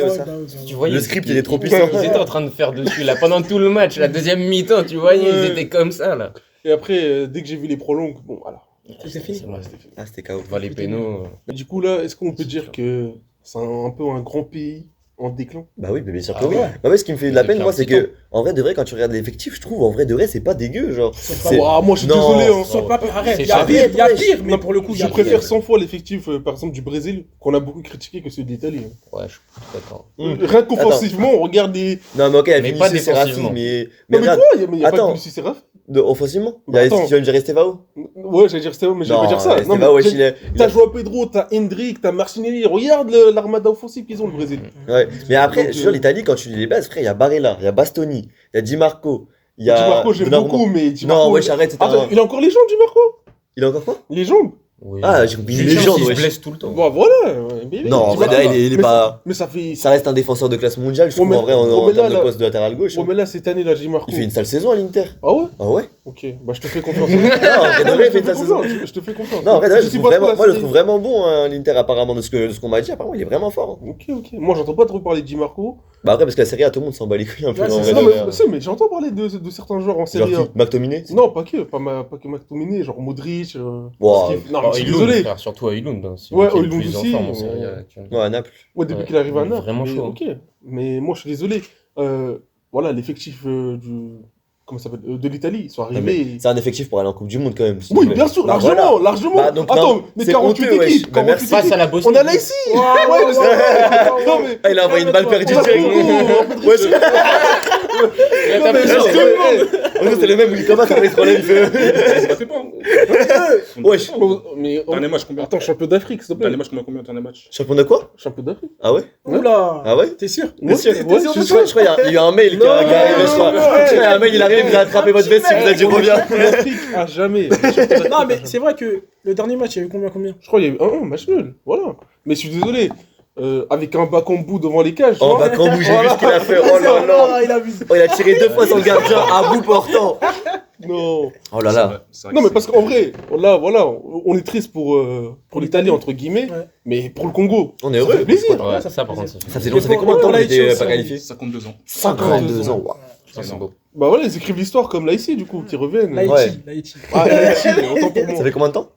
ça. Tu voyais, Le ils script, étaient- il est trop ils- puissant. Ils étaient en train de faire dessus là pendant tout le match. La deuxième mi-temps, tu voyais, ils Ouais. étaient comme ça là. Et après, dès que j'ai vu les prolongues, bon, voilà. C'était fini. C'est vrai. C'était fini. Ah, c'était KO. On va les pénaux. Mais du coup, là, est-ce qu'on peut dire que c'est un peu un grand pays en déclin? Bah oui, mais bien sûr Ah que oui. ouais. Bah ouais, ce qui me fait de la Depuis peine, un moi, c'est petit que, en vrai de vrai, quand tu regardes l'effectif, je trouve, en vrai de vrai, c'est pas dégueu, genre. C'est- Ouah, moi, je suis Non. désolé. Hein. Ils sont pas arrête, C'est il y a ça. pire, il y a Wesh. pire, mais pour le coup, il y Je a préfère pire. 100 fois l'effectif, par exemple, du Brésil, qu'on a beaucoup critiqué, que celui de l'Italie. Hein. Ouais, je suis d'accord. Rien qu'offensivement, on regarde des. Non, mais ok, il y a Mais pas Vinicius, c'est défensivement. raciste, mais Non, mais regarde, quoi? Il y a pas Attends. de Vinicius Seraf? offensivement, Bah, attends. tu vas me dire Estevao? Ouais, j'allais dire Estevao, mais j'allais pas dire ça. Non, Estevao, mais wesh, j'ai- il est. T'as Joao Pedro, t'as Hendrick, t'as Martinelli. Regarde l'armada offensive qu'ils ont, le Brésil. Ouais. Mais après, Donc, sur l'Italie, quand tu lis les bases, frère, il y a Barella, il y a Bastoni, il y a Di Marco, il y a. Di Marco, j'aime Donnarumma. beaucoup, mais Di Marco. Non, wesh, arrête, c'était Attends, un. il a encore les jambes, Di Marco? Il a encore quoi? Les jambes? Oui. Ah, j'ai oublié Une les légende, il se wesh. blesse tout le temps. Bah voilà. Ouais, mais oui, Non, en Di vrai, Marco, il est mais pas. Mais ça fait. Ça reste un défenseur de classe mondiale, je Ouais, trouve, mais- en vrai, en ouais, mais termes de là- poste de latéral gauche. Ouais, hein. mais là, cette année, là, Di Marco. Il fait une sale saison à l'Inter. Ah ouais? Ah ouais? Ok, bah je te fais confiance. Non, en vrai, de vrai, il fait je une sale saison. je te fais confiance. Non, en vrai, de vrai, je suis trouve pas vraiment, trop moi, je le la trouve vraiment bon, hein, l'Inter, apparemment, de ce qu'on m'a dit. Apparemment, il est vraiment fort. hein. Ok. Moi, j'entends pas trop parler de Di Marco. Bah, après, parce que la série A, tout le monde s'en bat les couilles un peu. Ouais, en c'est vrai, ça, de Non, vrai, mais, mais j'entends parler de certains joueurs en Genre série A. qui? McTominay? Non, pas que McTominay, genre Modric. Wow. Steve- Non, mais Oh, je suis Højlund, désolé. frère, surtout Højlund. Hein, c'est Ouais, lui qui est le Højlund plus en aussi, forme en Serie A actuellement. Ouais, à Naples. Ouais, depuis Ouais, qu'il arrive à il est Naples. vraiment mais chaud. Ok, mais moi, je suis désolé. Voilà, l'effectif du. Comment ça s'appelle de l'Italie, ils sont Non, mais arrivés. c'est un effectif pour aller en Coupe du Monde quand même. s'il te Oui, plaît. bien sûr, Bah, largement, voilà. largement. Bah, donc, Attends, non, mais c'est 48 honteux, wesh. équipes. Bah, 48 merci. Face à la Bosnie. On a là ici. Ouais, Ouais, ouais, non, mais. Ah, il a envoyé une balle perdue On a direct. beaucoup, Wesh. Il a Non, tapé mais sur non, tout le mais- monde. Oh, non, c'est le même où il commence après il se relève, il fait. Ça fait pas. Hein. Wesh. Mais. Dernier match combien? Attends, champion d'Afrique, s'il te plaît. Dernier match combien? Dernier match? Champion de quoi? Champion d'Afrique. Ah ouais? Oula. Ah ouais? T'es sûr? Bien sûr. Ouais, T'es sûr je de suis ça? sûr. Je crois qu'il y a un mail qui est arrivé, je crois. non, Je crois qu'il y a un mail, il arrive, il a attrapé votre veste, il vous a dit reviens. L'Afrique, à jamais. Non, mais c'est vrai que le dernier match, il y a eu combien? Je crois qu'il y a eu un match nul. Voilà. Mais je suis désolé. Avec un Bakambu devant les cages. Oh, genre, bah, quand j'ai vu ce qu'il a fait, oh là là. Il a vu. Oh, il a tiré 2 fois son gardien à bout portant. Non. Oh là là. Non, mais parce qu'en vrai, là, voilà, on est triste pour l'Italie, entre guillemets. Ouais. Mais pour le Congo, On est ça heureux. fait plaisir. Ouais, Ça ça, fait par contre, plaisir. ça Ça fait faisait ça fait combien de temps Pour qu'il était l'Haïti pas aussi. qualifié? 52 ans. 52 ans. Waouh. Putain, c'est beau. Bah voilà, ils écrivent l'histoire comme là ici, du coup, qui reviennent. Ouais. L'Haïti. Ah, Haïti, autant pour Ça moi. fait combien de temps?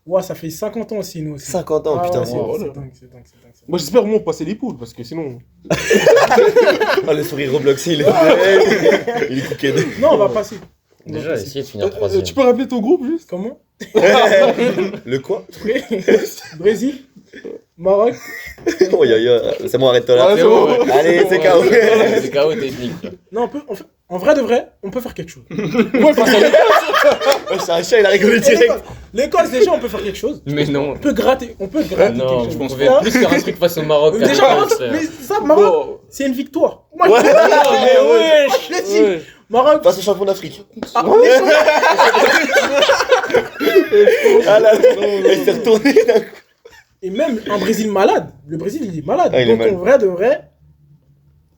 Ouais, ça fait 50 ans aussi, nous aussi. 50 ans, Ah putain. ouais, c'est Oh, c'est voilà. dingue, c'est dingue, c'est dingue. Moi, j'espère au moins passer les poules, parce que sinon. Oh, le sourire Roblox, il est. Il est cooked. Non, on va passer. On va Déjà, passer. essayer de finir troisième. Tu peux rappeler ton groupe juste? Comment? Le quoi? Brésil, Maroc. Oh, c'est bon, arrête-toi là. Ouais, C'est c'est bon, bon. ouais. Allez, c'est KO. Ouais, c'est KO technique. Non, en vrai de vrai, on peut faire quelque chose. Ouais, parce que. Ouais, c'est un chat, il a rigolé direct. L'Écosse, déjà, on peut faire quelque chose. Mais non. On peut gratter Non, quelque je chose. pense qu'on va plus faire un truc face au Maroc. qu'à Déjà, la Maroc, France, frère. mais ça, Maroc, Bon, c'est une victoire. Moi, Ouais. je Mais wesh. l'ai dit. ouais. Maroc, Face au champion d'Afrique. ah, on est champion. Ah là là. Il s'est retourné d'un coup. Et même un Brésil malade. Le Brésil, il est malade. Ah, il est Donc, malade. en vrai de vrai.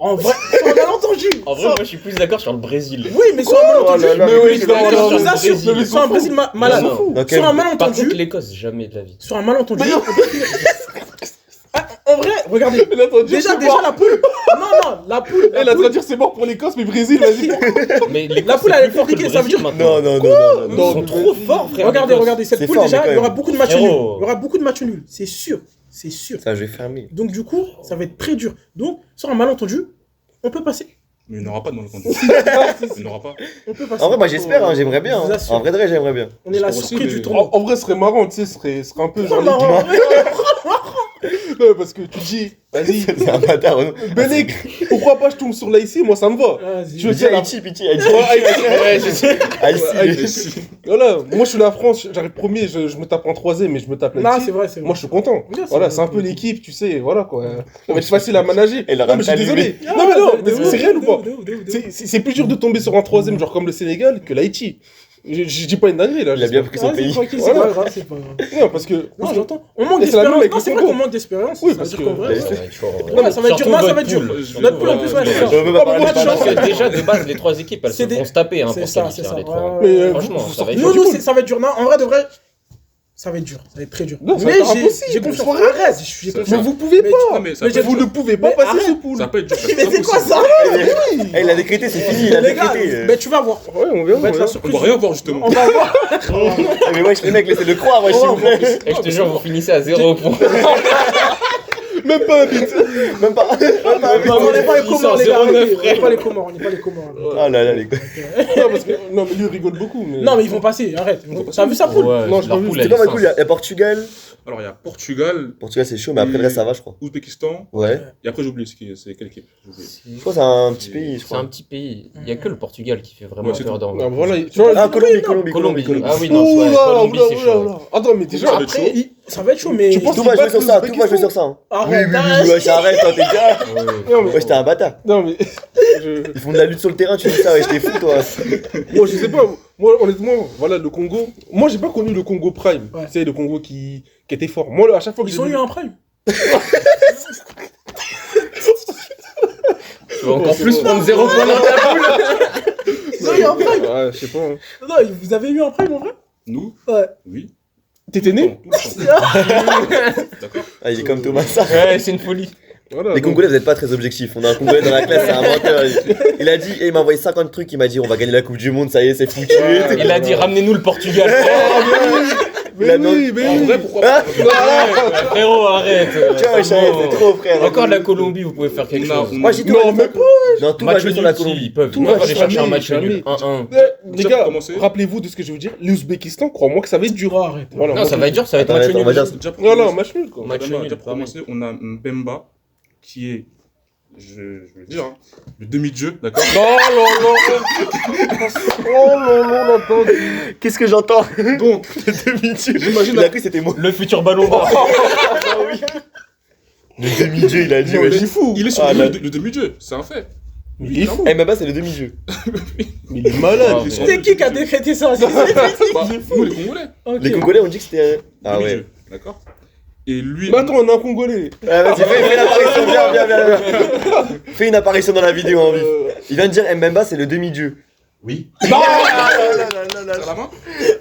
En vrai, sur un malentendu. En vrai, moi, je suis plus d'accord sur le Brésil. Oui, mais sur un malentendu. là là, mais mais oui, oui, je non, non, vous non, assure, Brésil. mais sur un Brésil malade. Non, non. Dans quel- Sur un Par contre, malentendu. l'Écosse, jamais de la vie. Sur un malentendu. Mais non. on peut finir. Ah, en vrai, regardez. Il est en train de dire Déjà, c'est mort. la poule. Non, la poule. Elle est en train de dire c'est mort pour l'Écosse, mais Brésil, vas-y. Mais La l'Écosse, poule, c'est elle est plus fort que le compliquée, ça veut Brésil dire- maintenant. Non, non, non, non, Ils non. sont trop forts, frère. Regardez, l'Écosse. regardez, cette C'est poule fort, déjà, mais quand il y aura même. beaucoup de matchs Frérot. nuls. Il y aura beaucoup de matchs nuls, c'est sûr. C'est sûr. Ça, je vais fermer. Donc du coup, ça va être très dur. Donc, sur un malentendu, on peut passer. Mais il n'y en aura pas dans le candidat. Il n'y en aura pas. On peut passer. En vrai, moi j'espère, hein, j'aimerais bien. Je vous hein. assure. En vrai de vrai, j'aimerais bien. On est la J'espère aussi, surprise mais- du tournoi. En vrai, ce serait marrant, tu sais, ce serait un peu genre. C'est marrant. Ouais, parce que tu dis, vas-y, C'est un bâtard. non Belek, pourquoi pas je tombe sur l'IC, moi ça me va. Vas-y. Je Je dis dis Haïti, pitié, Haïti. Ouais, je sais. Haïti. Voilà, moi je suis la France, j'arrive premier, je me tape en troisième, mais je me tape Non, l'IC. c'est vrai, c'est vrai. Moi je suis content. Bien, Voilà, c'est c'est un vrai. peu l'équipe, tu sais, voilà quoi. Ça va être facile à manager. Et la Non, mais je suis rame désolé. Ah, Non, mais non, de mais ouf, c'est réel ou de pas ouf, de ouf, de ouf. C'est plus dur de tomber sur un troisième, genre comme le Sénégal, que l'Haïti. Je dis pas une dinguerie là. Il a bien pris son Ah, c'est pays. tranquille, c'est Voilà. pas grave, c'est pas grave. Non, parce que. Non, j'entends. On manque Et c'est la même d'expérience. avec Non, le c'est vrai Congo. qu'on manque d'expérience. Oui, Ça parce veut que- dire qu'en vrai, Ouais, ouais. Ça va être chaud. Ouais, ça va être dur. Surtout Non, ça votre va être dur. poule. Notre poule, en plus, ouais, c'est ça. On veut pas parler de Pas de Parce Panama. que déjà, de base, les trois équipes, elles C'est se des- vont se taper hein, C'est pour ça, qualifier c'est ça. les Ouais, trois. ouais, ouais. Mais Franchement, vous ça va sortez être Nous, du coup. ça va être dur. Non, en vrai de vrai, ça va être dur. Ça va être très dur. Non, ça Mais va être j'ai impossible. confiance. Soirée. Arrête, j'ai Ça- Mais confiance. vous pouvez Mais pas. Non, mais ça Mais peut être Vous dur. ne pouvez pas Mais passer arrête. ce pool. Ça peut être dur. Mais c'est quoi ça Eh, il a décrété, c'est fini, il a Les gars, décrété. mais tu vas voir. Ouais, on verra. On va être la On surprise. va rien voir justement. On va voir. Eh, mais wesh, les mecs, laissez-le croire, wesh, s'il vous plaît. Et je te jure, vous finissez à 0 points. Même pas un but. Même pas. On n'est pas les Comores, les gars. 0,9, arrêtez. On frère. n'est pas les Comores. On n'est pas les Comores. Ah là là, les gars. Non, parce que. Non, mais lui il rigole beaucoup. Mais... Non, mais ils vont passer. Arrête. T'as vu sa poule Ouais, Non, je leur l'ai vu, poule, C'est elle pas est mal cool, il y a Portugal. Alors il y a Portugal, Portugal, c'est chaud, mais après le reste, ça va, je crois. Ouzbékistan, Ouais. et après j'oublie c'est quelle équipe. J'ai oublié. Je crois que c'est un petit pays, je C'est un crois. petit pays. Il n'y a que le Portugal qui fait vraiment Ouais, c'est peur tout. dans Ah, voilà, tu vois. Ah, Colombie. Ah oui, non, Ouh ouais, là, Colombie, oula, c'est oula, chaud. oula. Attends, mais déjà. Ça va être Après, ça va être chaud, mais. Tu penses Tout va jouer sur ça, tout va jouer sur ça. hein. Arrête, Oui, arrête. wesh, arrête, toi, t'es déjà. Non, mais. Wesh, t'es un bâtard. Non, mais. Ils font de la lutte sur le terrain, tu dis ça, wesh, t'es fou, toi. Moi, je sais pas. Moi, honnêtement, voilà, le Congo. Moi, j'ai pas connu le Congo Prime. Ouais. Tu sais, le Congo qui était fort. Moi, à chaque fois que Ils j'ai ont vu- eu un prime. Tu vas encore c'est plus bon. prendre 0 points dans ta poule. Ils ont eu un prime. Ouais, je sais pas. hein. Non, vous avez eu un prime en vrai Nous Ouais. Oui. T'étais né Tout le temps. D'accord. Ah, il est comme Thomas, ça. Ouais, c'est une folie. Voilà. Les donc- Congolais, vous êtes pas très objectifs. On a un Congolais dans la classe, c'est un menteur. Il a dit, il m'a envoyé 50 trucs, il m'a dit, on va gagner la Coupe du Monde, ça y est, c'est foutu. Il a dit ramenez-nous le Portugal. Mais oui, mais En oui. vrai, pourquoi Ah, pas Frérot, arrête. tu vois, wesh, c'est trop, frère. Encore de la Colombie, vous pouvez faire quelque Non, chose. Moi, j'ai tout. Non, mais pas. Non, tout va Match jouer sur nul, la si, Colombie. ils peuvent. Tout Moi, va je vais chercher un jamais, match nul. jamais. 1-1. Les Déjà gars, pour commencer. rappelez-vous de ce que je veux dire. L'Ouzbékistan, crois-moi que ça va être dur. Arrête. Voilà, Non, moi, ça va être dur, ça va être Attends, match attends, on va nul. dire- Déjà pour Voilà, commencer- match nul quoi. Match nul, Déjà pour pas commencer, on a Mbemba qui est, je vais le dire, hein, le demi-dieu, d'accord. Non, non, non. Oh non, non, non, Qu'est-ce que j'entends? Donc, J'imagine. Il a cru que c'était moi. Le futur ballon d'or. Le demi-dieu, il a dit, Non, wesh. mais fou. il est sur Ah, là. le demi-dieu, c'est un fait. Mais il est fou. Eh, Mbaba, c'est le demi-dieu. Mais il est malade. Ah, il est mais- sur- C'est qui a décrété ça Bah, nous les Congolais. Ok. Les Congolais ont dit que c'était. Ah ouais. Demi-dieu, d'accord. Et lui, Mais attends, on a un Congolais. Ah, vas-y, fais une apparition, viens. Fais une apparition dans la vidéo en vue. Il vient de dire Mbemba, c'est le demi-dieu. oui. Ah, Serre la main.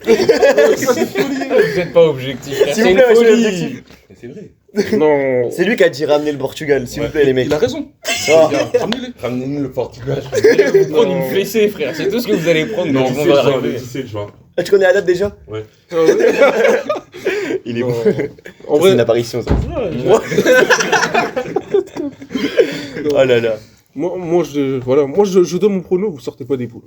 Vous êtes pas objectif. frère. S'il C'est vous plaît, une wesh, folie. objectif. Mais c'est vrai. Non. C'est lui qui a dit ramener le Portugal, s'il vous plaît, les mecs. Il a raison. Ah. Ramenez-les. Ramenez-nous le Portugal. Vous allez vous prendre une fessée, frère. C'est tout ce que vous allez prendre. Non, quand tu on sais le va genre, arriver. tu sais le genre. Ah, tu connais la date déjà? Ouais. Il est bon. En C'est vrai, une apparition, ça. Ouais, Oh là là. moi, je donne mon prono, vous sortez pas des poules.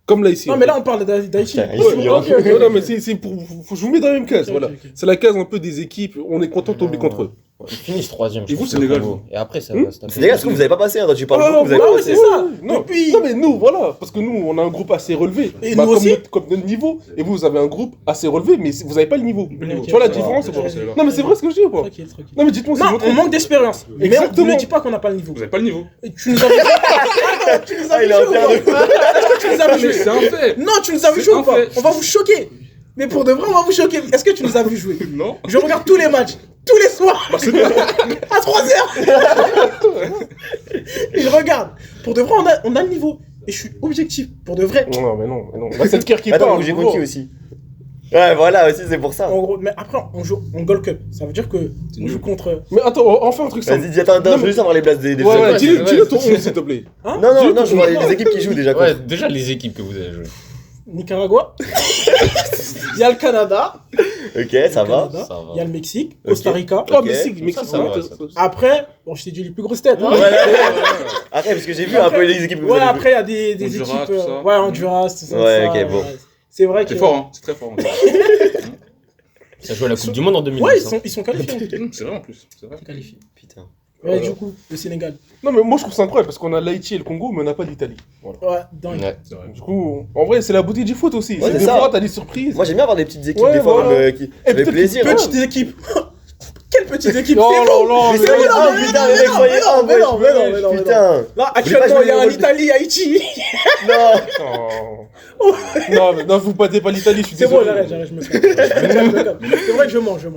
Comme là ici. Non, mais là, on parle d'Haïti. Putain, Ouais, ici, ok, ok, ok. Non, mais c'est pour. Je vous mets dans la même case, Ok, voilà. ok, ok. C'est la case un peu des équipes, on est content de tomber contre eux. Ils finissent 3ème. Et vous, Sénégal, Et après, ça va se taper. C'est des gars, est-ce que vous avez pas passé, hein, toi, tu parles Ah, beaucoup, vous avez voilà, pas ouais, passé. c'est ça. Non, Depuis- non, mais nous, voilà, parce que nous, on a un groupe assez relevé. Et Bah, nous comme aussi. comme notre niveau, et vous avez un groupe assez relevé, mais vous avez pas le niveau. Ok, Tu vois la ok. différence ou pas Ok. Non, mais c'est vrai ce que je dis ou pas Tranquille, tranquille. Non, mais dites-moi si je me Non, trompe. on manque d'expérience. Mais Exactement. on ne dit pas qu'on n'a pas le niveau. Vous avez pas le niveau. Et tu nous as vu jouer. Attends, tu nous as Ah, vu il est jouer en ou train pas Est-ce que tu nous as vu Mais jouer c'est un fait. Non, tu nous as vu C'est jouer un ou pas fait. On va vous choquer. Mais pour de vrai, on va vous choquer. Est-ce que tu nous as vu jouer Non. Je regarde tous les matchs, tous les soirs, à 3h. Et je regarde. Pour de vrai, on a le niveau. Et je suis objectif. Pour de vrai. Non, mais non, mais non. Bah, c'est le cœur qui Attends, parle. j'ai vous conquis voir. aussi. Ouais, voilà, aussi, c'est pour ça. En gros, mais après, on joue en Gold Cup. Ça veut dire que C'est on nul. joue contre. Mais attends, on fait un truc simple. Vas-y, dis, attends, Non, je veux mais- juste avoir les places des Ouais, ouais, jeunes. dis-le ouais, dis-le ton c'est- 11, s'il te plaît. Hein Non, non, Dis-le non, je ton vois nom. les équipes qui jouent déjà. Ouais, quoi. déjà les équipes que vous avez jouées. Nicaragua. Il y a le Canada. Ok, le ça va. Canada, Ça va. il y a le Mexique, Ok. Costa Rica. Oh, Ok. Mexique, Ça, ça ça va. va, ça- ça. Après, bon, je t'ai dit les plus grosses têtes. Hein. Arrête, parce que j'ai vu un peu les équipes que vous Ouais, avez après, il y a des Honduras, équipes. tout ça. Ouais, Honduras, tout ça. Ouais, ça, ok, bon. C'est vrai que. C'est fort, hein. C'est très fort. Ça joue à la Coupe du Monde en 2010. Ouais, hein. ils sont qualifiés. C'est vrai en plus. C'est vrai. Qualifiés. Putain. Ouais, du coup, le Sénégal. Non, mais moi je trouve ça incroyable parce qu'on a l'Haïti et le Congo, mais on n'a pas l'Italie. Voilà. Ouais, dingue. Ouais. C'est vrai. Du coup, en vrai, c'est la beauté du foot aussi. Ouais, C'est c'est des ça. fois, t'as des surprises. Moi j'aime bien avoir des petites équipes Ouais, des fois voilà. qui Et ça fait peut-être plaisir. hein. Petites équipes. Quelles petites équipes Non, c'est non, bon. non, Mais mais c'est vrai, non, ah mais putain, non, les mecs, mais soyez non, mais non, mais non, mais non, mais putain. Là, actuellement, il y a un Italie-Haïti. Non. non, mais non, vous battez pas l'Italie, je suis C'est bon, désolé. j'arrête, je me calme. C'est vrai que je mens. Tu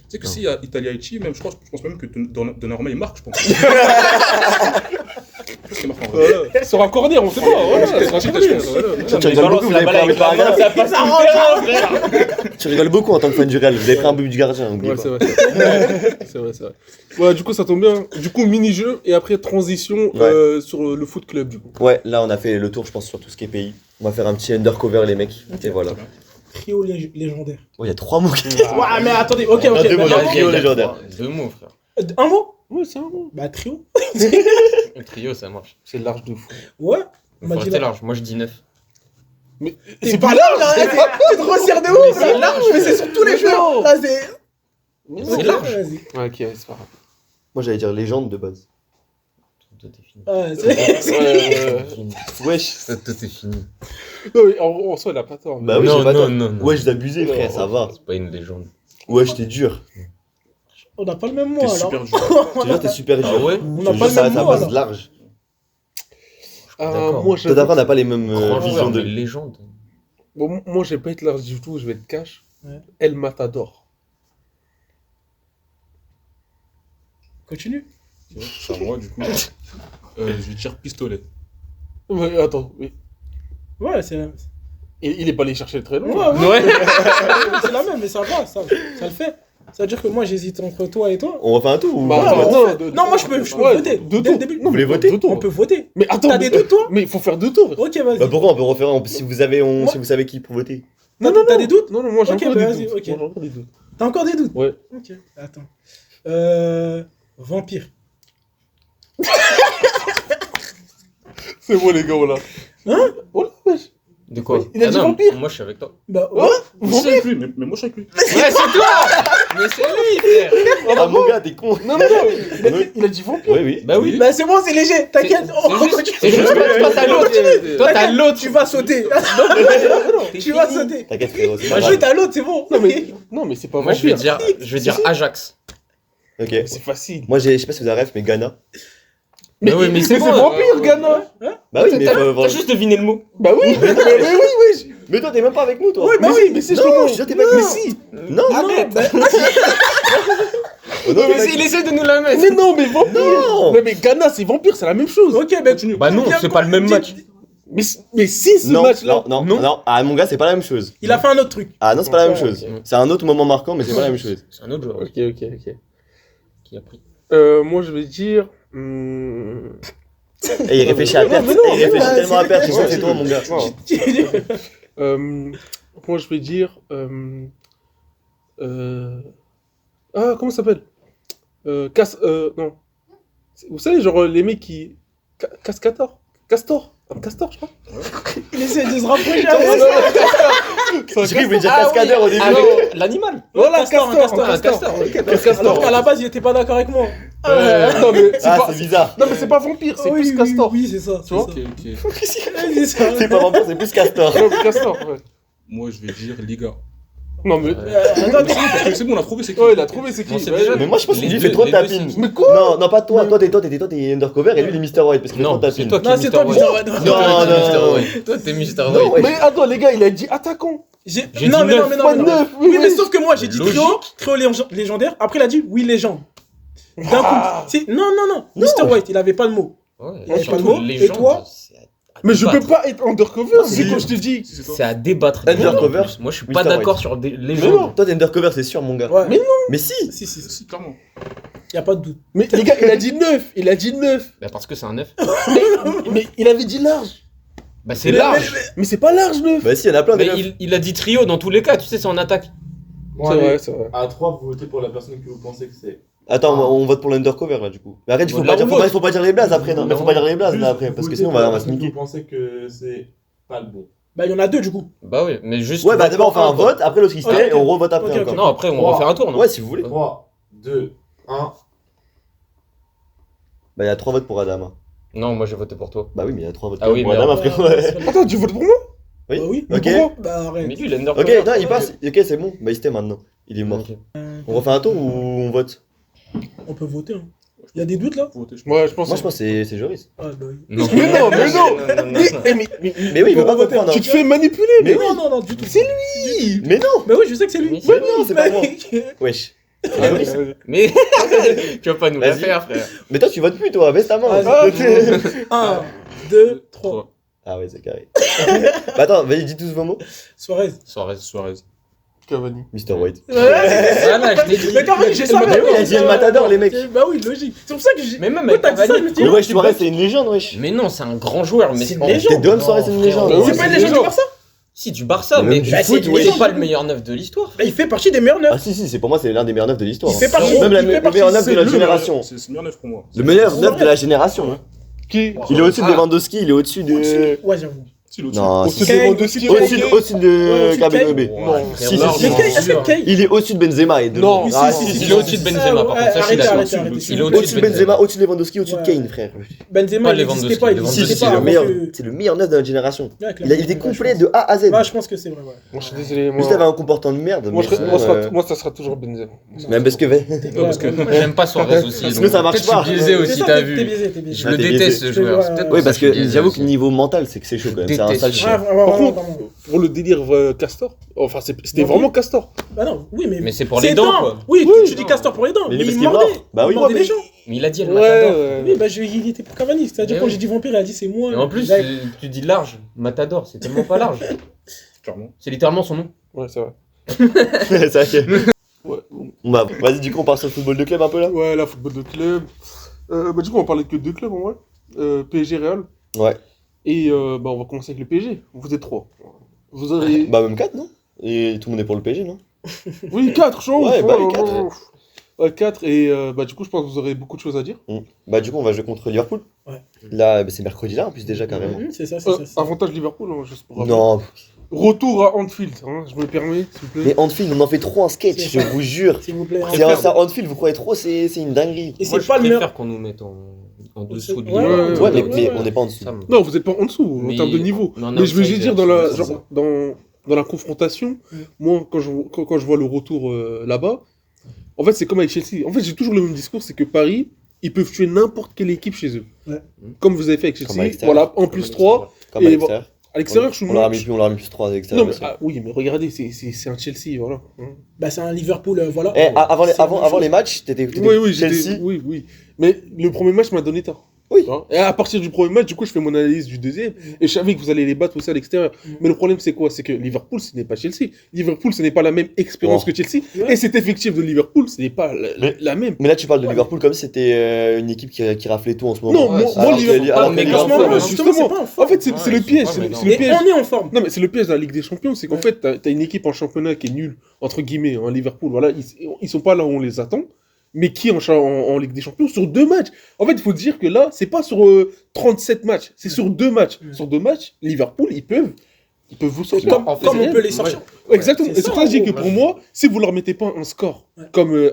sais que s'il y a Italie-Haïti, même, je pense même que Donnarumma il marque, je pense. Je pense qu'il marque en vrai. Voilà. Sur un corner, on sait pas. Voilà, sur un corner. Tu rigoles beaucoup, vous avez pris un but par gardien. Ça passe tout le terrain, frère. Tu rigoles beaucoup en tant que fan du Real. Vous avez pris un but du gardien, oublie Ouais, pas. c'est vrai. C'est vrai, c'est vrai. Ouais, du coup, ça tombe bien. Du coup, mini-jeu et après transition sur le foot club, du coup. Ouais, là on a fait le tour, je pense, sur tout ce qui est pays. On va faire un petit undercover, les mecs. Et voilà. Trio légendaire. Oh, il y a 3 mots. Ouais, mais attendez, ok. On a deux mots, bah, là. Trio légendaire. Deux mots, frère. Un mot. Ouais, c'est un mot. Bah, trio. Le trio, ça marche. C'est large de fou. Ouais. Il On m'a faut dit rester là. large. Moi, je dis 9. C'est C'est pas pas large, arrête. Tu te resserres de ouf, là. Large, mais c'est sur tous les Mais jeux. non. Là, c'est. C'est large. Vas-y. Ouais, ok, c'est pas grave. Moi j'allais dire légende de base. Toi, t'es fini. Ouais, c'est. Wesh. Toi, t'es fini. Non, mais en soi, il a pas tort. Bah oui, Non, j'ai pas non, tort. non, non. Wesh, d'abusé, frère, ça va. C'est pas une légende. Wesh, t'es dur. On n'a pas le même mot T'es alors. super dur. Je te jure, t'es super dur. Ah ouais On Je n'a te pas jure, le ça même ça mot passe alors. large. D'accord. Moi, Toi, d'après, on n'a pas les mêmes Grand visions joueur, de. mais légende. bon, moi, je vais pas être large du tout, je vais être cash. Ouais. El Matador. Continue. C'est à moi, du coup. Je vais dire pistolet. Ouais, attends, mais Ouais, c'est la il est pas allé chercher très loin. Ouais. Ouais. C'est la même, mais ça va, ça le fait. Ça veut dire que moi j'hésite entre toi et toi. On refait un tour ou Bah, Ouais, attends, on non, fait- de- non, moi je peux Ouais, voter. deux Dès le tours. début. Non, Vous voulez mais voter deux tours. On peut voter. Mais attends, T'as mais- des doutes, toi Mais il faut faire deux tours. Ok, vas-y. Bah pourquoi on peut refaire si vous avez si vous savez qui pour voter. T'as des doutes Non, moi j'ai Ok, encore bah, des vas-y, doutes. ok. Moi, j'ai encore des doutes. T'as encore des doutes Ouais. Ok, attends. Vampire. C'est bon, les gars, voilà. Hein Oh là, wesh. De quoi Il a dit non, vampire. Moi, je suis avec toi. Bah Oh, ouais. Je suis avec lui, mais moi je suis avec lui. Ouais, c'est toi. Mais c'est lui, frère. Ah mon gars, t'es con. Non, il a dit vampire. Oui, oui. Bah oui. Bah c'est bon, c'est léger, t'inquiète. C'est On juste- continue. c'est juste que toi, t'as l'autre. Toi, t'as T'inquiète, l'autre. Tu vas sauter. T'es Tu vas fini. sauter. T'inquiète frérot, c'est Moi, pas Oui, grave. t'as l'autre, c'est bon. Non, mais c'est pas Moi, vampire. je vais dire Ajax. Ok. C'est facile. Moi je sais pas si vous avez ref mais Ghana. Mais oui, mais c'est bon. vampire, Ghana. Bah oui, mais T'as juste deviné le mot. Bah oui, mais oui, wesh. Mais toi t'es même pas avec nous toi. Ouais, bah Mais oui. si, mais si, je Non, te je montre. suis sûr, t'es pas avec Mais nous. si. Non. Arrête. Oh, non, Mais il essaie de nous la mettre. Mais non, mais vampire. Non. Mais Ghana, c'est vampire, c'est la même chose. Ok, bah Bah non, c'est pas le même match. Mais si, ce Non, match-là. non, Non. non. Ah mon gars, c'est pas la même chose. Il a fait un autre truc. Ah non, c'est pas la même Ok. chose. C'est un autre moment marquant, mais c'est pas la même chose. C'est un autre joueur Ok. qui a pris. Moi, je vais dire. Et il réfléchit à perte. mais non, Il réfléchit mais tellement à perte, je c'est- sens que c'est toi mon gars. Moi, je vais dire. Ah, comment ça s'appelle Non. Vous savez, genre les mecs qui. Castor. Un castor, je crois. Il essaie de se rapprocher. J'ai cru qu'il voulait dire cascadeur au début. L'animal. Voilà, Castor, un castor, un castor. Alors qu'à la base, il était pas d'accord avec moi. Non, mais c'est Ah, pas. c'est bizarre. Non, mais c'est pas vampire, c'est Oui, plus oui, castor. Oui, c'est ça. Tu vois Ok. C'est ça. C'est pas vampire, c'est plus castor. Ouais, castor, ouais. Moi je vais dire Liga. Non, mais. Attends, Parce que c'est bon, on a trouvé, c'est qui Ouais, il a trouvé, c'est qui Non, c'est Ouais. déjà- Mais moi je pense que Les lui il deux- fait trop de les deux, tapines. c'est- Mais quoi Non, non, pas toi. Toi t'es undercover et lui il est Mr. White parce qu'il fait trop Non, de c'est tapines. toi qui Non, es c'est Mister toi, White. Mr. White. Non, non. Toi, t'es Mister Non, White. ouais. Mais attends, les gars, il a dit attaquant. J'ai Non, dit mais non, neuf. mais non, Pas mais non. neuf. Oui, mais sauf que moi, j'ai dit Logique. trio légendaire. Après, il a dit oui, légende. D'un coup. Ah. Non. Mr. White, il avait pas le mot. Ouais, Il y a pas surtout de mots. les Et gens, toi c'est à Mais je peux débattre. pas être undercover, Si. c'est quand je te dis. Si c'est toi. C'est à débattre. Undercover, En plus. Moi, je suis pas Mr. d'accord White. sur les Mais gens. non. Toi t'es undercover, c'est sûr mon gars. Ouais. Mais non. Mais si. Si. Si, clairement. Y a pas de doute. Mais les gars, il a dit 9. Il a dit 9. Bah, parce que c'est un 9. Mais il avait dit large. Bah, c'est large. Mais c'est pas large, 9. Bah si, il y en a plein Mais des neufs. il a dit trio dans tous les cas, tu sais, c'est en attaque. Bon, C'est allez, vrai, c'est vrai. à 3, vous votez pour la personne que vous pensez que c'est. Attends, on vote pour l'undercover là du coup. Mais arrête, il faut Bon, pas là, dire, on faut pas, vote. faut pas dire les blazes après, non. Mais faut pas dire les blazes là après, parce que Votez sinon on pour la va se personne que niquer. Vous pensez que c'est pas le bon. Bah, il y en a deux du coup. Bah oui, mais juste. Ouais, bah d'abord on fait un vote, après l'autre il se tait Ok, et on revote après ok, ok. encore. Non, après, on va faire un tour, non Ouais, si vous voulez. 3, 2, 1. Bah il y a 3 votes pour Adama. Non, moi j'ai voté pour toi. Bah oui, mais il y a 3 votes Ah oui, pour mais Adama, Ouais, frérot. Ouais. Attends, tu votes pour moi? Oui. Bah oui. Mais Ok. pourquoi? Bah, arrête. Mais lui, il est Ok, undercover. non, il passe. Ok, c'est bon. Bah il se tait maintenant. Il est mort. Ok. On refait un tour ou on vote? On peut voter. Hein. Il y a des doutes là? Votez, je pense. Ouais, je pense. Moi je pense que c'est Joris. Ah, bah oui. Non. Mais non, mais non. non. Mais oui, il veut pas voter. Tu te fais manipuler, Mais non, oui. non, non, du tout. C'est lui. Mais non. Bah oui, je sais que c'est lui. Mais Mais non, c'est pas moi. Mais- Wesh. Ah oui. Mais tu vas pas nous la Vas-y. faire, frère. Mais toi tu votes plus toi, baisse ta main. Vas-y. 1, 2, 3. Ah ouais, c'est carré. Bah attends, vas-y, dis tous vos mots. Suarez. Suarez. Cavani. Mr. White. Voilà, je t'ai dit. Mais quand même, j'ai ça. Mais oui, il a dit El Matador, les mecs. Bah oui, logique. C'est pour ça que j'ai. Mais même Quand avec t'as dit ça, je Cavani. me dis, Mais wesh, Suarez c'est une légende, wesh. Mais non, c'est un grand joueur. Mais C'est une bon, légende. T'es Dom Suarez, c'est une Non, légende. frérot. C'est pas une légende du Barça? Si, du Barça, Mais mais même du bah, foot, c'est ouais. c'est pas le meilleur neuf de l'histoire. Bah, il fait partie des meilleurs Ah neufs. si, si, pour moi c'est l'un des meilleurs neufs de l'histoire. Il fait partie- Même il fait le partie- meilleur neuf de c'est la le génération. C'est le meilleur neuf pour moi. Le meilleur neuf de la génération. hein. Qui? Il est au-dessus de Ah. Lewandowski, il est au-dessus de... Ouais, j'avoue. Si, l'autre. Non, Au-dessus si, de Kane, Lewandowski, au-dessus ok. au-dessus Ouais, de au-dessus de Kabenebe. Kane. Non. Si, si, si. Mais Kane, est-ce que Kane. Il est au-dessus de Benzema et de Non, Oui, Ah, si, si, il est au-dessus de Benzema, par contre, ça, je suis Arrêtez, d'accord. arrêtez, arrêtez. Il est au-dessus de Benzema, au-dessus de Lewandowski, au-dessus de Ouais. Kane, frère. Benzema, Pas il n'existait Lewandowski, pas. Il Lewandowski, Si, si, n'existait c'est pas le avant meilleur, que- c'est le meilleur neuf de notre génération. Ouais, Il a été clairement, complet ouais, de A à Z. Ouais, je pense que c'est vrai, ouais. Moi, je suis désolé. Juste avait un comportement de merde. Moi, mais moi, sinon, moi, ça sera toujours Benzema. Même parce que... Ouais, parce que moi j'aime pas Suarez aussi. Parce que donc ça marche peut-être je pas. suis biaisé C'est aussi, ça, t'as t'es vu. biaisé, t'es biaisé. Je le t'es déteste biaisé. ce joueur. Ouais, c'est peut-être Oui, pour ça parce je suis que biaisé j'avoue aussi. que niveau mental, c'est que c'est chaud quand même. C'est un Déteste. sale Ouais, chien. vraiment, Par contre, vraiment. pour le délire Castor, enfin, c'était Donc, vraiment Castor. Bah non, oui, mais. Mais c'est pour c'est les dents, quoi. Oui, Oui. tu dis Castor pour les dents. Mais Mais parce il qu'il est mordait. mort. Bah oui. Il mordait Ouais, les gens. Mais il a dit El Ouais, Matador. Oui, bah il était pour Cavani. C'est-à-dire Mais quand oui. j'ai dit vampire, il a dit c'est moi. Et en plus, Là, tu dis large. Matador, c'est tellement pas large. Clairement. C'est littéralement son nom. Ouais, c'est vrai. C'est ok. Ouais, Bah, vas-y, du coup, on part sur le football de club un peu là. ouais, la football de club. Bah, du coup, on parlait que de deux clubs en vrai. PSG Real. Ouais. Et bah, on va commencer avec le PSG. Vous êtes trois. Vous aurez. Bah, même 4, non? Et tout le monde est pour le PSG, non? Oui, 4, je Ouais, bah, les quatre. Ouais, 4. Et bah, du coup, je pense que vous aurez beaucoup de choses à dire. Bah, du coup, on va jouer contre Liverpool. Ouais. Là, bah, c'est mercredi là en plus, déjà carrément. C'est ça, c'est ça. c'est ça. Avantage Liverpool, hein, juste pour rappeler. Non, Retour à Anfield, hein, je me permets, s'il vous plaît. mais Anfield, on en fait trop en sketch, C'est je ça. vous jure. S'il vous plaît. C'est un ça, Anfield, vous croyez trop, c'est une dinguerie. Et Moi, c'est je pas le meilleur. préfère qu'on nous mette en dessous de Ouais, Liverpool. Ouais, mais, ouais, mais ouais. on n'est pas en dessous. Ça me- Non, vous êtes pas en dessous en Mais termes de niveau. on en Mais je veux outsider, juste dire, c'est ça. genre, dans la confrontation, moi, quand je vois le retour là-bas, en fait, c'est comme avec Chelsea. En fait, j'ai toujours le même discours, c'est que Paris, ils peuvent tuer n'importe quelle équipe chez eux. Ouais. Comme vous avez fait avec Comme à Chelsea. l'extérieur. Voilà, en plus 3. Comme à Et l'extérieur. À l'extérieur, je suis On leur a moins. mis plus 3 à Non, l'extérieur. mais, aussi. oui, mais regardez, c'est un Chelsea, voilà. Bah c'est un Liverpool, voilà. Eh, avant, C'est la même avant chose. les matchs, t'étais Oui, Chelsea. j'étais. Oui, oui. Mais le premier match m'a donné tort. Oui. Hein. Et à partir du premier match, du coup, je fais mon analyse du deuxième. Et je savais que vous allez les battre aussi à l'extérieur. Mais le problème, c'est quoi? C'est que Liverpool, ce n'est pas Chelsea. Liverpool, ce n'est pas la même expérience Oh. que Chelsea. Ouais. Et cet effectif de Liverpool, ce n'est pas Mais- la même. Mais là, tu parles de Ouais. Liverpool comme si c'était une équipe qui raflait tout en ce moment. Non, Ouais, moi, ça, moi, alors Liverpool. alors mais que- franchement, Franchement, justement, justement, c'est pas en forme. En fait, c'est Ouais, le ils piège. sont pas, C'est mais le Et piège. on est en forme. Non, mais c'est le piège de la Ligue des Champions, c'est qu'en Ouais. fait, t'as une équipe en championnat qui est nulle, entre guillemets, hein, Liverpool, voilà, ils sont pas là où on les attend, mais qui en Ligue des Champions sur 2 matchs. En fait, il faut dire que là, c'est pas sur 37 matchs, c'est sur 2 matchs. Sur 2 matchs, Liverpool, ils peuvent vous sortir. Comme, En fait, comme c'est- on peut les sortir. Ouais, exactement. c'est Et c'est pour ça, ça que je dis en que gros. pour moi, si vous leur mettez pas un score Ouais. comme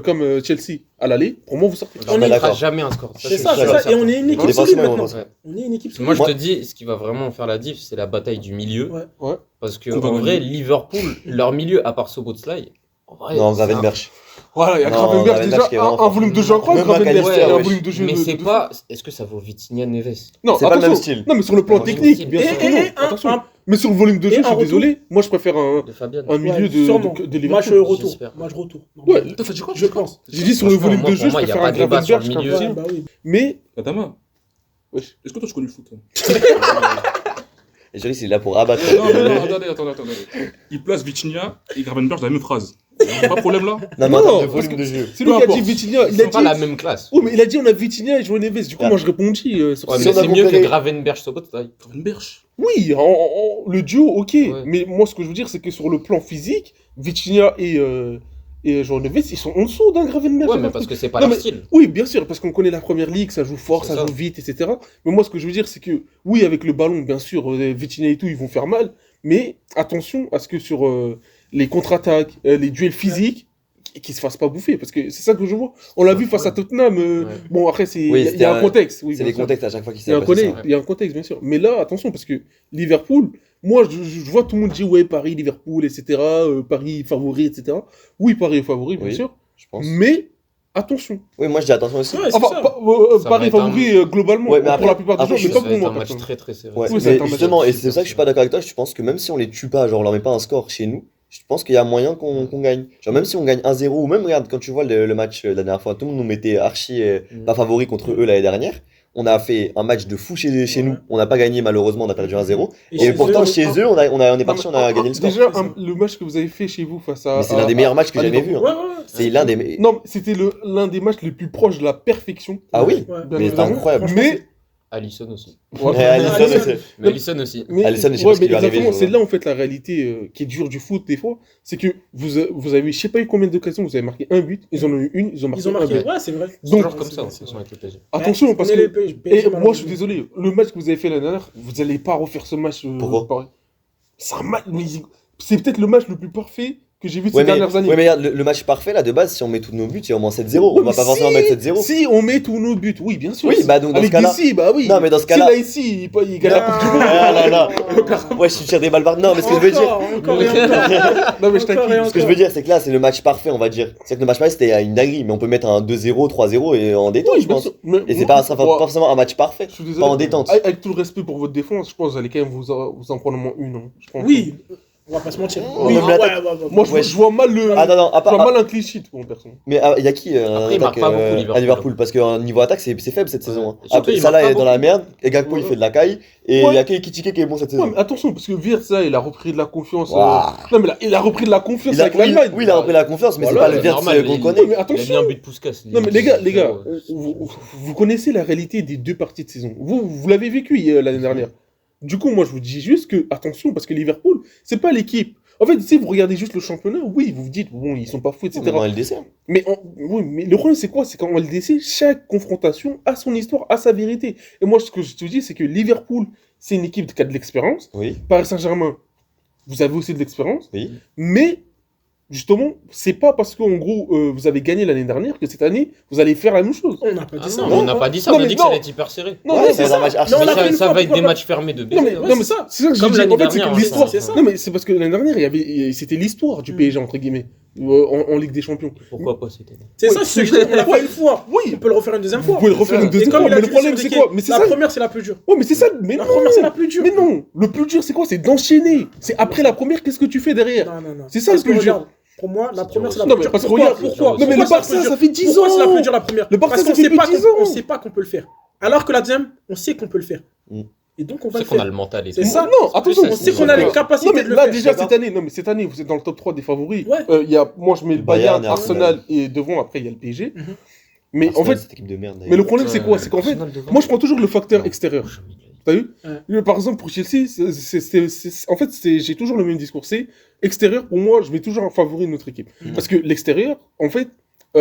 comme Chelsea à l'aller, pour moi, vous sortez. On est ne d'accord. jamais un score. C'est je ça, suis c'est sûr ça. Et on est une équipe Défensivement, solide on maintenant. avance. Ouais. On est une équipe Moi, solide. je te dis, ce qui va vraiment faire la diff, c'est la bataille du milieu. Ouais. Ouais. Parce que, On va en gagner. vrai, Liverpool, leur milieu, à part Soboslai, en vrai. Non, c'est un- Gravenberch. Voilà, il y a Non, Gravenberch Gravenberch déjà, qui est vraiment un fort. volume de jeu incroyable, Même Gravenberch, McAllister, et un wesh. volume de jeu Mais de c'est fou. pas. Est-ce que ça vaut Vitinha Neves? Non, C'est pas le attention. même style. Non, mais sur le plan Pas le même technique, style. bien Et, sûr que non. Attention. Mais sur le volume de et jeu, je un suis retour. désolé. Moi, je préfère De Fabian. un milieu sûrement. de Moi, je Liverpool. retour. j'espère. Moi, je retour. Ouais, T'as fait quoi? Je pense. j'ai dit sur le Franchement, volume moi, de pour jeu, je moi, y a préfère pas un de débat sur le Gravenberch qu'un milieu. Ouais, Vitinha. bah oui. Mais, Adama, wesh. est-ce que toi tu connais le foot? Et Joris, il est là pour abattre. Non, attendez. Il place Vitinha et Gravenberch dans la même phrase. Pas de problème là. Non, mais en Non, termes de parce volume de jeu. C'est lui Peu qui a dit importe. Vitinha. Il Ils a sont pas dit. la même classe. Oui, mais il a dit on a Vitinha et João Neves. Du coup, Ah. moi je répondis sur Ouais, Si mais on a c'est mieux comparé- que Gravenberch Szoboszlai. Berch. Oui, le duo, ok. Mais moi, ce que je veux dire, c'est que sur le plan physique, Vitinha et João Neves, ils sont en dessous d'un Gravenberch. Ouais, mais parce que c'est pas Non, leur mais- style. Oui, bien sûr, parce qu'on connaît la première ligue, ça joue fort, C'est ça ça. joue vite, etc. Mais moi, ce que je veux dire, c'est que, oui, avec le ballon, bien sûr, Vitinha et tout, ils vont faire mal, mais attention à ce que sur les contre-attaques, les duels physiques, qu'ils se fassent pas bouffer, parce que c'est ça que je vois. On l'a vu face à Tottenham. Ouais. Bon, après, il Oui, y c'était a un un- contexte. Oui, C'est bien les sûr. contextes à chaque fois qui Il y a un s'est passé ça. contexte, il y a un contexte, bien sûr. Mais là, attention, parce que Liverpool, moi, je vois tout le monde dire, ouais, Paris, Liverpool, etc. Paris favori, etc. Oui, Paris est favori, bien Oui. sûr. Je pense. Mais, attention. Oui, moi je dis attention aussi. Ouais, c'est Enfin, ça. Ça Paris va être favori globalement, Ouais, mais pour après- la plupart des après, gens, je mais sais, pas Ça va pour être moi. un match personnellement. très très serré. Ouais, Oui, ça va mais être un match justement, et super c'est ça que je suis pas d'accord avec toi, je pense que même si on les tue pas, genre on leur met pas un score chez nous, je pense qu'il y a moyen qu'on gagne. Genre même si on gagne 1-0, ou même regarde, quand tu vois le match de la dernière fois, tout le monde nous mettait archi pas favoris contre eux l'année dernière. On a fait un match de fou chez Ouais. nous, on n'a pas gagné malheureusement, on a perdu 1-0. Et chez pourtant eux, chez eux, on est parti, on a gagné le score. Déjà, le match que vous avez fait chez vous face à. Mais c'est l'un des meilleurs matchs que à j'ai jamais vu. Liverpool. hein. Ouais, ouais. C'est l'un des. Non, mais c'était l'un des matchs les plus proches de la perfection. Ah oui, Ouais. Bien mais c'est évidemment. incroyable. Mais. Alisson aussi. Ouais. Alisson Alisson. aussi. Mais Alisson aussi. Mais, Alisson, je sais ouais, pas ce qui mais lui est arrivé, exactement, je c'est vois. là en fait la réalité qui est dure du foot des fois, c'est que vous avez, je sais pas eu combien d'occasions, vous avez marqué un but, ils en ont eu une, ils ont marqué Ils ont un marqué. but. Ouais, c'est vrai. C'est Donc- toujours comme ça, de toute façon, avec le PSG. Attention, parce Mais que les PSG, et moi je suis désolé, le match que vous avez fait l'année dernière, vous n'allez pas refaire ce match. Pourquoi pareil. C'est un match, mais c'est peut-être le match le plus parfait que j'ai vu de Ouais, ces dernières années. mais regarde, le match parfait là de base, si on met tous nos buts, il y a au moins 7-0. Ouais, On va mais pas forcément mettre 7-0. Si on met tous nos buts, oui, bien sûr. Oui, bah donc dans avec ce cas-là. Messi, bah oui. Non, mais dans ce Si cas-là. là ici, il gagne la Coupe du Monde. Ah là là. Ouais, je tire des balles par. Non, mais ce que je veux dire. Encore et encore. Non mais je Encore et t'inquiète. Ce que je veux dire, c'est que là, c'est le match parfait, on va dire. C'est que le match parfait, c'était une dinguerie, mais on peut mettre un 2-0, 3-0 et en détente, Oui, je bien pense. sûr. Mais Et c'est moi, pas moi, forcément un match parfait. je suis désolé. Pas en détente. Avec tout le respect pour votre défense, je pense que vous allez quand même vous en prendre au moins une. Hein, je pense. Oui, on va pas se mentir. Oh, Oui, même ouais, l'attaque. ouais. Moi, Ouais. je vois mal le. Ah non, non, je vois à mal un clean sheet pour mon personne. mais il y a qui Après, il marque pas beaucoup, à Liverpool parce que niveau attaque, c'est faible cette Ouais. saison. hein. Et surtout, Après, il Salah marque est pas dans la beaucoup. merde, et Gakpo il Ouais. fait de la caille, et il Ouais. y a que Ekitike qui est bon cette Ouais, saison. mais attention, parce que Wirtz, là, il a repris de la confiance. Waouh. Non, mais là, il a repris de la confiance Il a, avec oui, l'Allemagne. oui, il a repris la confiance, mais c'est Voilà, pas le c'est Wirtz normal, qu'on il- connaît. Ouais, mais Il a attention. mis un but de Puskas. Non, mais les gars, vous connaissez la réalité des deux parties de saison. Vous l'avez vécu l'année dernière. Du coup, moi, je vous dis juste que, attention, parce que Liverpool, c'est pas l'équipe. En fait, si vous regardez juste le championnat, oui, vous vous dites, bon, ils sont pas fous, etc. Même en LDC. Mais, oui, mais le problème, c'est quoi? C'est qu'en LDC, chaque confrontation a son histoire, a sa vérité. Et moi, ce que je te dis, c'est que Liverpool, c'est une équipe qui a de l'expérience. Oui, Paris Saint-Germain, vous avez aussi de l'expérience. oui. Mais, justement, c'est pas parce qu'en gros, vous avez gagné l'année dernière que cette année, vous allez faire la même chose. On n'a pas dit ça. On n'a pas dit ça, Non, on a mais dit que non. ça allait être hyper serré. Non, Ouais, non, c'est c'est un ça. match archi Non, on a serré. fait une Ça fois, va être pourquoi des pas matchs fermés de Non, baiser. mais, Ouais, non, mais c'est ça. c'est ça que je Comme dis. l'année En fait, c'est dernière, que hein, l'histoire. c'est ça. Non, mais c'est parce que l'année dernière, c'était l'histoire du PSG, entre guillemets, en Ligue des Champions. Pourquoi pas cette année? C'est ça, c'est ce que je dis. On l'a fait une fois. Oui, On peut le refaire une deuxième vous fois. pouvez le refaire une Et deuxième comme fois, il a mais le dit problème, sur c'est l'équipe, quoi? Mais c'est la ça. première, c'est la plus dure. Ouais, mais c'est ça. Mais La non. première, c'est la plus dure. Mais non, le plus dur, c'est quoi? C'est d'enchaîner. C'est après la première, qu'est-ce que tu fais derrière? Non, non, non. C'est ça Parce le plus que dur. regarde, pour moi, la première, c'est la Non, plus mais dure. parce que Pourquoi regarde, Pourquoi non, mais le Pourquoi Barça, c'est la plus ça dure fait 10 Pourquoi c'est la ans. plus dure la première Le Barça, Parce ça qu'on fait sait plus pas 10 qu'on- ans. on sait pas qu'on peut le faire. Alors que la deuxième, on sait qu'on peut le faire. Mm. Et donc on va C'est le qu'on a faire. le mental et C'est tout. ça. Non, attention. On On sait qu'on a les capacités Non, mais de le là, faire. déjà, D'accord. cette année, vous êtes dans le top 3 des favoris. Ouais. Moi, je mets le Bayern Bayern, et Arsenal, et devant, après, il y a le PSG. Mhm. Mais en Arsenal, fait, cette équipe de merde. mais le problème, c'est quoi? C'est qu'en fait, moi, je prends toujours le facteur extérieur. T'as vu? Par exemple, pour Chelsea, en fait, j'ai toujours le même discours. C'est extérieur, pour moi, je mets toujours en favori de notre équipe. Mhm. Parce que l'extérieur, en fait,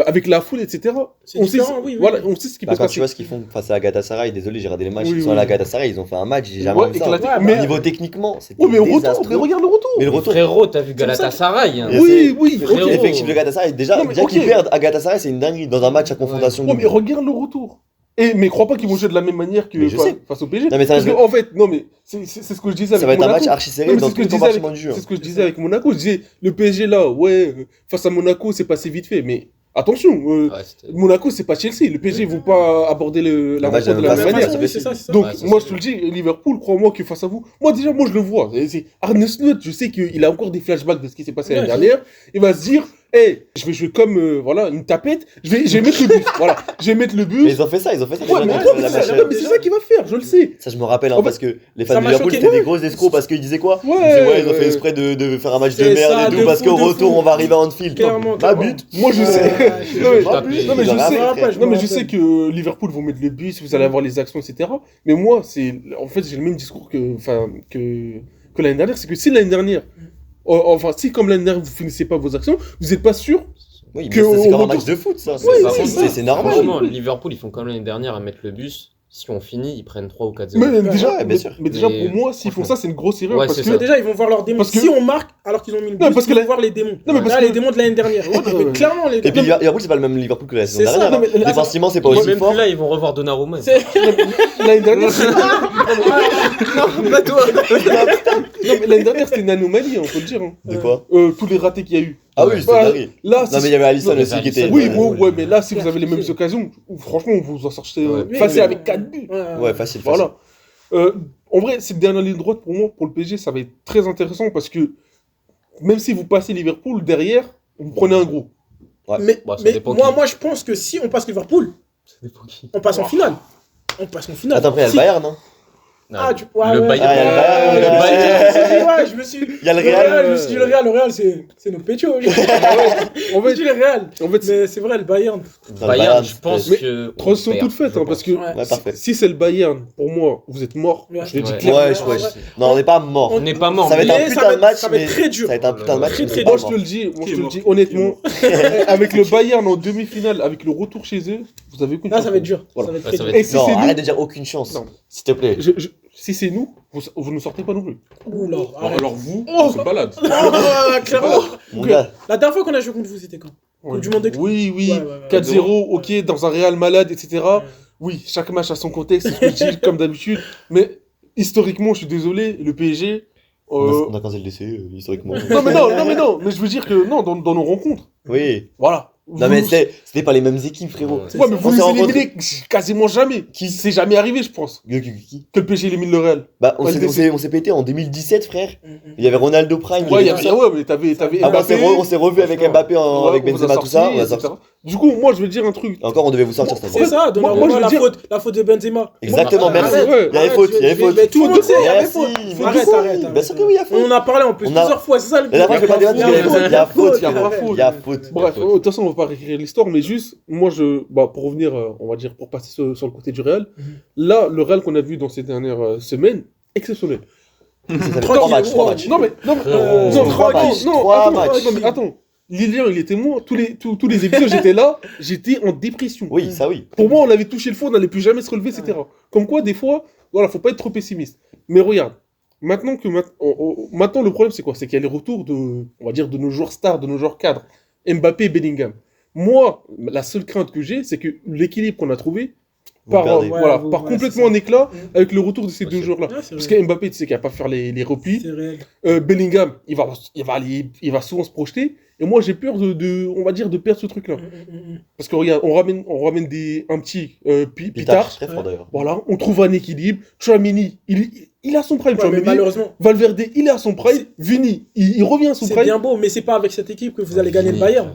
avec la foule, etc., C'est on sait, différent, oui, oui. voilà, on sait ce qui peut Bah, se quand passer. tu vois ce qu'ils font face à Galatasaray, désolé, j'ai regardé les matchs. Oui, Ils sont oui. allés à Galatasaray, ils ont fait un match, j'ai jamais Ouais, vu ça. éclaté. Ouais, mais, Niveau techniquement, c'était ouais, mais au retour, désastreux. mais regarde le retour. Mais le retour. Frérot, t'as vu Galatasaray hein. Et Oui, oui, c'est- ok. frérot. L'effectif de Galatasaray, déjà, Non, mais déjà qu'ils ok. perdent à Galatasaray, c'est une dinguerie dans un match à confrontation. Ouais, mais double. regarde le retour. Mais crois pas qu'ils vont jouer de la même manière que Mais je sais. face au PSG. Non, mais ça Parce va que, en fait, non, mais c'est ce que je disais Ça avec va être un Monaco. match archi Non, serré mais dans c'est ce tous que les je disais avec- compartiments du jeu. c'est ce que je disais avec Monaco. Je disais, le PSG là, face à Monaco, c'est passé vite fait. Mais attention, Ouais, c'était- Monaco, c'est pas Chelsea. Le PSG, ils vont pas aborder la match rencontre de la va même pas manière. faire, Oui, c'est ça, c'est ça. Donc, Ouais, ça, moi, c'est je te le dis, Liverpool, crois-moi que face à vous, moi, déjà, moi, je le vois. Arne Slot, je sais qu'il a encore des flashbacks de ce qui s'est passé l'année Ouais, dernière. Il va se dire, je vais jouer comme voilà, une tapette, je vais mettre le bus. Voilà, je vais mettre le Mais bus. ils ont fait ça. Ouais, déjà, mais dans non, mais la c'est ça, machine. non, mais c'est ça qu'il va faire, je le sais. Ça, je me rappelle, En fait, parce que les ça fans de m'a Liverpool choqué. étaient des gros escrocs parce qu'ils disaient quoi? Ouais, Ils disaient, ouais, ils ont ouais. fait exprès de faire un match de C'est merde ça, et de tout, parce fou, qu'au de retour, fou. on va arriver à Anfield. Clairement, Ma clairement. but. Moi, je sais. Ouais, Non, mais- je tapé. Non, mais Ils je ont rien sais, fait, frère. non, mais je sais que Liverpool vont mettre le bus, vous allez avoir les actions, etc. Mais moi, en fait, j'ai le même discours que l'année dernière. C'est que si l'année dernière, enfin, si comme l'année dernière, vous finissez pas vos actions, vous n'êtes pas sûr. Oui, Que mais ça, c'est au comme un retour- match de foot, ça. Ouais, C'est normal. Franchement, Liverpool, ils font comme l'année dernière à mettre le bus. Si on finit, ils prennent 3 ou 4-0. Mais déjà, ouais, bien sûr. mais déjà Mais pour moi, s'ils font ça, c'est une grosse erreur. Ouais, parce c'est que ça. Déjà, ils vont voir leurs démons. Parce que- Si on marque alors qu'ils ont mis le Non, but, parce que ils vont la- voir les démons. Non, mais parce Là, que- les démons de l'année dernière. Ouais, Mais ouais. clairement, les Et puis démons. Liverpool, c'est pas le même Liverpool que la saison C'est ça, dernière. non, mais là, Défensivement, c'est pas Et aussi même fort. plus là, ils vont revoir Donnarumma. C'est- l'année dernière, Non, pas toi. non, mais l'année dernière, c'était une anomalie, on peut le dire. Hein. De quoi? Tous les ratés qu'il y a eu. Ah oui, c'est Bah, dingue. Là, Non, si- mais il y avait Alisson Non, mais aussi qui était. Alisson, Oui, Ouais, ouais, mais là, si vous avez les mêmes occasions, franchement, vous en sortez Ouais. facile Oui, avec 4 buts. Ouais, facile. Voilà. En vrai, cette dernière ligne droite, pour moi, pour le PSG, ça va être très intéressant parce que même si vous passez Liverpool, derrière, vous prenez un gros. Mais, Bah, ça mais dépend moi, je pense que si on passe Liverpool, Ça dépend qui. on passe en finale. On passe en finale. Attends, après, il y a le Si- Bayern, non? Non, Ah, ouais, le ouais. Bayern. Ah, il y a le Bayern, le ouais. Bayern. Ouais, je me suis. Il y a le Le Real. Real, je me suis dit, le Real, c'est nos péchos. Je En me fait, suis dit, le Real. en fait, Mais c'est vrai, le Bayern. Dans le Bayern, je c'est- pense Mais que. transition on perd, toute faite, je hein, parce que pense. Ouais. Ouais, parfait. si c'est le Bayern, pour moi, vous êtes mort. Ouais. Je le dis Ouais. clairement. Ouais, ouais. Non, on n'est pas mort. On n'est pas mort. Ça va être mais- un Mais ça putain va de match, ça va être mais très dur. ça va être un putain de match. Très, mais très c'est pas Moi, je mort. te le dis, Qui est mort honnêtement, avec le Bayern en demi-finale, avec le retour chez eux, vous avez aucune Là, chance. ça va être dur. Voilà. Ça va être Ouais, très ça dur. va Et être- si Non, c'est nous, arrête de dire aucune chance. Non. S'il te plaît. si c'est nous, vous ne sortez pas non plus. Oula, arrête. Alors vous, on se balade. Ah, clairement. Mon gars. La dernière fois qu'on a joué contre vous, c'était quand? Coupe du monde de club. Oui, oui, Ouais, ouais, ouais. 4-0, ok, dans un Real malade, etc. Ouais. Oui, chaque match a son contexte, c'est ce que je dis, comme d'habitude. Mais historiquement, je suis désolé, le PSG. On a cancellé le DC, historiquement. Non, mais je veux dire que non, dans nos rencontres, Oui. voilà. Non, mais c'était pas les mêmes équipes, frérot. Ouais. Ouais, mais On vous s'est les rencontrés- éliminez quasiment jamais. Qui C'est jamais arrivé, je pense, Qui que le PSG élimine le Real. Bah, on Ouais, s'est pété en 2017, frère. Mm, mm. Il y avait Ronaldo Prime. Ouais, il y avait tout ça. ouais, mais t'avais Ah, Mbappé. on s'est revu avec Mbappé, Ouais, avec on vous a Benzema, tout ça. sorti, On a etc. sorti. Du coup, moi, je vais dire un truc. Encore, on devait vous sortir cette C'est fois. ça, moi, je Donnarumma, veux la dire- faute de Benzema. Exactement, Arrête, merci. arrête, Il y avait faute, il y avait faute. Mais tout le monde sait, il y avait Merci, faute. merci. Arrête. Bien sûr que oui, il y a faute. On en a parlé en plus On a- plusieurs fois, c'est ça le Et la fois, je vais pas débattre parce qu'il y a faute. Il y a faute, il y a pas faute. Il y a faute. Bref, de toute façon, on va pas réécrire l'histoire, mais juste, moi, pour revenir, on va dire, pour passer sur le côté du Real, là, le Real qu'on a vu dans ces dernières semaines, exceptionnel. Ça fait 3 matchs, 3 matchs. Non, mais, non, Frérot. non, Trois attends, matchs, non, trois attends, matchs. non, mais attends. Lilian, il était moi, tous les épisodes, j'étais là, j'étais en dépression. Oui, ça oui. Pour moi, on avait touché le fond, on n'allait plus jamais se relever, etc. Comme quoi, des fois, voilà, faut pas être trop pessimiste. Mais regarde, maintenant, le problème, c'est quoi? C'est qu'il y a les retours on va dire, de nos joueurs stars, de nos joueurs cadres, Mbappé et Bellingham. Moi, la seule crainte que j'ai, c'est que l'équilibre qu'on a trouvé Vous part, perdez. Ouais, part c'est complètement ça. en éclat Mm. avec le retour de ces Ouais, deux c'est- joueurs-là. Ouais, c'est Parce vrai. que Mbappé, tu sais qu'il va pas faire les replis. C'est réel. Bellingham, il va souvent se projeter. Et moi, j'ai peur on va dire, de perdre ce truc-là. Parce que regarde, on ramène un petit Pitard, Pitard. très fort d'ailleurs. Voilà, on trouve un équilibre. Chouamini, il a son prime. Ouais, mais Chouamini. malheureusement, Valverde, il est à son prime. Vini, il revient à son c'est prime. bien beau, mais c'est pas avec cette équipe que vous allez gagner le Bayern.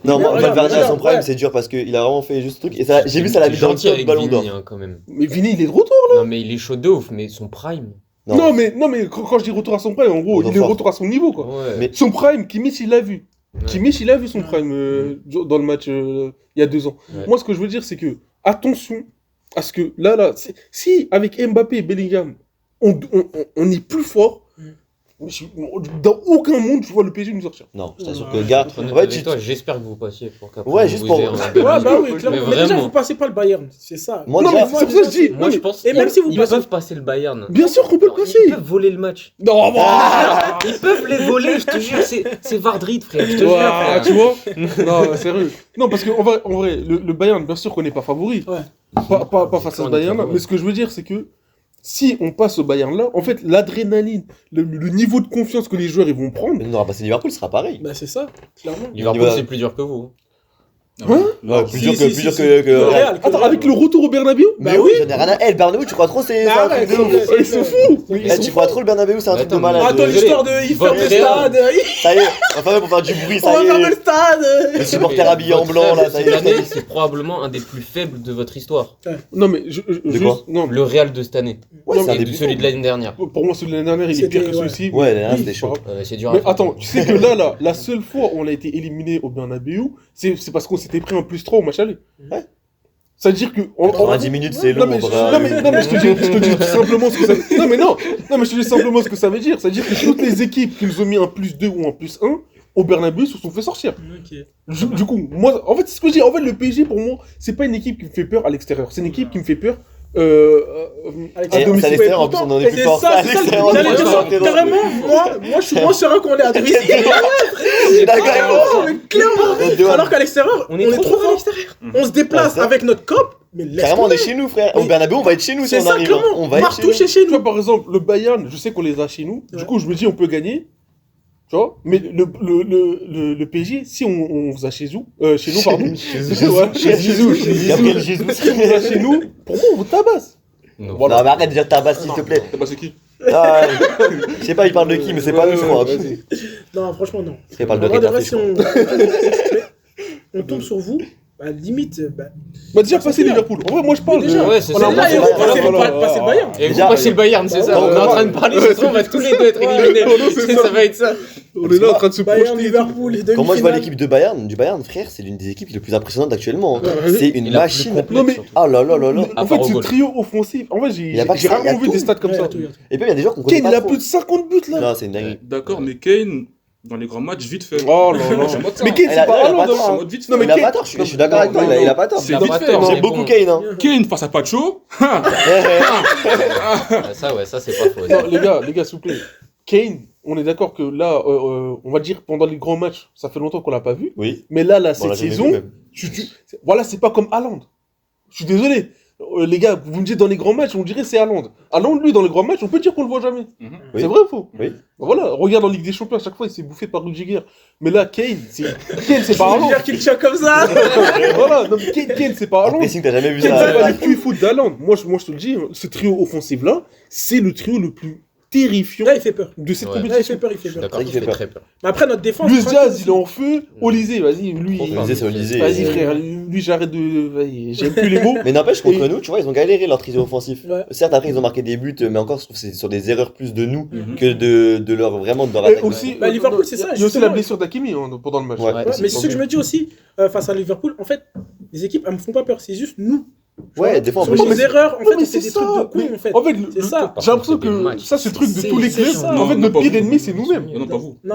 Non, moi, Mais Valverde à son regarde, prime, ouais. c'est dur parce qu'il a vraiment fait juste ce truc. Et ça, j'ai vu ça, l'a C'est mis dans le gentil top avec ballon d'or. Vini, hein, quand même. Mais Vini, il est de retour. Non, mais il est chaud de ouf, mais son prime. Non, mais quand je dis retour à son prime, en gros, Retour il est fort. retour à son niveau, quoi. Ouais. Mais- Son prime, Kimmich, il l'a vu. Ouais. Kimmich, il a vu son prime dans le match il y a 2 ans. Ouais. Moi, ce que je veux dire, c'est que, attention à ce que, si avec Mbappé et Bellingham, on est plus fort, dans aucun monde, je vois le PSG nous sortir. Non, je t'assure Ouais, que, gars. Pour être honnête Ouais, avec toi, j'espère que vous passiez pour qu'après Ouais, on juste vous pour- ait en Ouais, demi. Ouais, bah oui, clairement. Mais Mais déjà, vraiment. vous passez pas le Bayern, c'est ça. Moi, Non, déjà- mais c'est pour ça que je dis. Moi, je pense Et même si vous ils passez- peuvent passer le Bayern. Bien sûr qu'on peut le passer. Ils peuvent voler le match. Non, Ils peuvent les voler, je te jure, c'est Vardrid, frère. Je te jure. Ouah, frère. tu vois. Non, sérieux. Non, parce qu'en vrai, le Bayern, bien sûr qu'on n'est pas favori. Ouais. Pas face à ce On est Bayern-là. favori. Mais ce que je veux dire, c'est que si on passe au Bayern-là, en fait, l'adrénaline, le niveau de confiance que les joueurs ils vont prendre. Mais on aura passé Liverpool, ce sera pareil. Bah c'est ça, clairement. Liverpool, niveau- c'est plus dur que vous. Hein Ouais, plus dur Si, que. si, Plus dur si, que. que le Real. Attends, avec le retour au Bernabéu Mais Bah oui, oui. j'en ai rien à. Eh, le Bernabéu, tu crois trop, c'est Mais un truc arrête, de ouf. c'est- Ils sont fous Eh, tu crois trop le Bernabéu, c'est un Mais truc de attends, malade. Attends, désolé. l'histoire de il ferme le Votre Real. stade, Ça y est, enfin, pour faire du bruit, on ça va y fermer le est. stade. Les supporters habillés en Votre blanc, là, Real, ça y cette est. année, c'est probablement un des plus faibles de votre histoire. Non, mais De quoi non, Le Real de cette année. Ouais, Non, c'est un Et des de plus celui forts. de l'année dernière. pour moi, celui de l'année dernière, il est C'était- pire que ouais. celui-ci. Ouais, l'année dernière, Oui, c'était chaud. c'est C'est dur à Mais faire. attends, tu sais que là, la seule fois où on a été éliminé au Bernabéu, c'est parce qu'on s'était pris un +3 au match aller. Ouais. Ça veut dire que. 90 minutes, c'est long, Non mais, mon non, mais, non, mais je te dis simplement ce que ça veut dire. Non, mais je te dis simplement ce que ça veut dire. Ça veut dire que toutes les équipes qui nous ont mis un +2 ou un +1 au Bernabéu se sont fait sortir. Du coup, moi, en fait, c'est ce que je dis. En fait, le PSG, pour moi, c'est pas une équipe qui me fait peur à l'extérieur. C'est une équipe qui me fait peur à Et domicile. c'est à l'extérieur, en plus, on en est plus C'est fort. ça, À c'est ça, l'extérieur, on est j'allais plus dire fort. ça. Carrément, moi, je suis moins serein qu'on est à domicile. Je suis d'accord avec toi. Oh, mais clairement. Alors qu'à l'extérieur, on est trop fort à l'extérieur. On se déplace Ouais, ça. avec notre cop, mais laisse Carrément, on est tomber. chez nous, frère. Au Mais- Bernabéu, on va être chez nous si C'est on ça, arrive. clairement. On va être chez Martou nous. chez Tu vois, nous. par exemple, le Bayern, je sais qu'on les a chez nous. Du Ouais. coup, je me dis, on peut gagner. Tu vois, mais le PSG, si on vous a chez nous, pardon. Ouais, chez Zizou. Gabriel Jesus. Si on vous a chez nous, pour moi, on vous tabasse. Non. Non, mais arrête de dire tabac, s'il te plaît. Bah, c'est qui? Ah, je sais pas, il parle de qui, mais c'est pas nous, je crois. Vas-y. Non, franchement, non. Il parle de En vrai, Rita vrai, Fish, si je crois. on tombe sur vous, bah, limite, bah, Bah, déjà, passer Liverpool. En vrai, moi, je parle. déjà. Ouais, c'est Voilà, ça. là, c'est et vous Bayern, passez voilà, le Bayern. Et vous Déjà, passez le Bayern, c'est ça. bah, On est en train de parler, c'est ça, on va tous les deux être éliminés. Ça va être ça. On est là en train de se Bayern, projeter. Liverpool, les Quand moi je vois demi-finales. l'équipe du Bayern, frère, c'est l'une des équipes les plus impressionnantes actuellement. Ouais. C'est une Et la plus machine. complète, Non, mais- surtout. Ah là là là là. À En part fait, au ce goal. trio offensif, en vrai, Il y a pas que ça, il y a rarement vu tout. des stats comme Ouais, ça. tout, tout. Et puis il y a des joueurs qu'on connaît Kane, pas il a trop. plus de 50 buts là. Non, c'est une dinguerie. D'accord, mais Kane, dans les grands matchs, vite fait. Oh là là. Je suis en mode ça. Mais Kane, Il a- c'est pas il a Haaland, pas Je suis en hein. mode vite fait. Non, mais Il a Kane- pas tort, je suis d'accord avec toi, il a pas tort. C'est Il a vite pas fait. tort, J'aime J'aime mais beaucoup bon. Kane, hein. Kane face à Pacho. Ça, c'est pas faux. Non, les gars, s'il vous plaît. Kane, on est d'accord que là, on va dire pendant les grands matchs, ça fait longtemps qu'on l'a pas vu. Oui. Mais là, Bon, cette là, jamais vu, saison, même. voilà, c'est pas comme Haaland. Je suis désolé. Les gars, vous me dites dans les grands matchs, on dirait c'est Haaland. Haaland, lui, dans les grands matchs, on peut dire qu'on le voit jamais. Oui. C'est vrai ou faux? Oui. Voilà, regarde en Ligue des Champions, à chaque fois, il s'est bouffé par Rudiger. Mais là, Kane, c'est pas Je veux Haaland. dire qu'il tient comme ça. Voilà, non, mais Kane, c'est pas En Haaland. pressing, t'as jamais vu Kane, c'est pas ça. le QI-foot d'Haaland. Moi, je te le dis, ce trio offensif-là, c'est le trio le plus terrifiant Là, il fait peur. de cette Ouais. Là, il compétition. fait peur, il fait peur. D'accord, C'est vrai il qu'il fait fait très peur. Mais après, notre défense. Luis franchement, Diaz, il est en feu. Olysée, vas-y, lui. Olysée, c'est Olysée. Vas-y, frère, lui, j'arrête de. Vas-y, j'aime plus les mots. Mais n'empêche, contre Et- nous, tu vois, ils ont galéré leur trio offensif. Ouais. Certes, après, ils ont marqué des buts, mais encore, je trouve que c'est sur des erreurs plus de nous Mhm. que de leur vraiment de leur Et attaque. aussi, Bah, Liverpool, c'est ça, Il y a aussi justement. la blessure d'Hakimi pendant le match. Ouais. Ouais, mais c'est ce que je me dis aussi face à Liverpool. En fait, les équipes, elles me font pas peur. C'est juste nous. Tu Ouais, vois, des fois, on sur peut nos mais- erreurs, en Non, fait, mais on fait c'est des trucs de ça. con, en fait. En fait, C'est ça. j'ai l'impression Par contre, que c'est des ça, c'est le truc de matchs. tous les C'est clubs. ça. En fait, Non, notre pas pire vous. ennemi, c'est nous-mêmes. Non, pas vous. Non.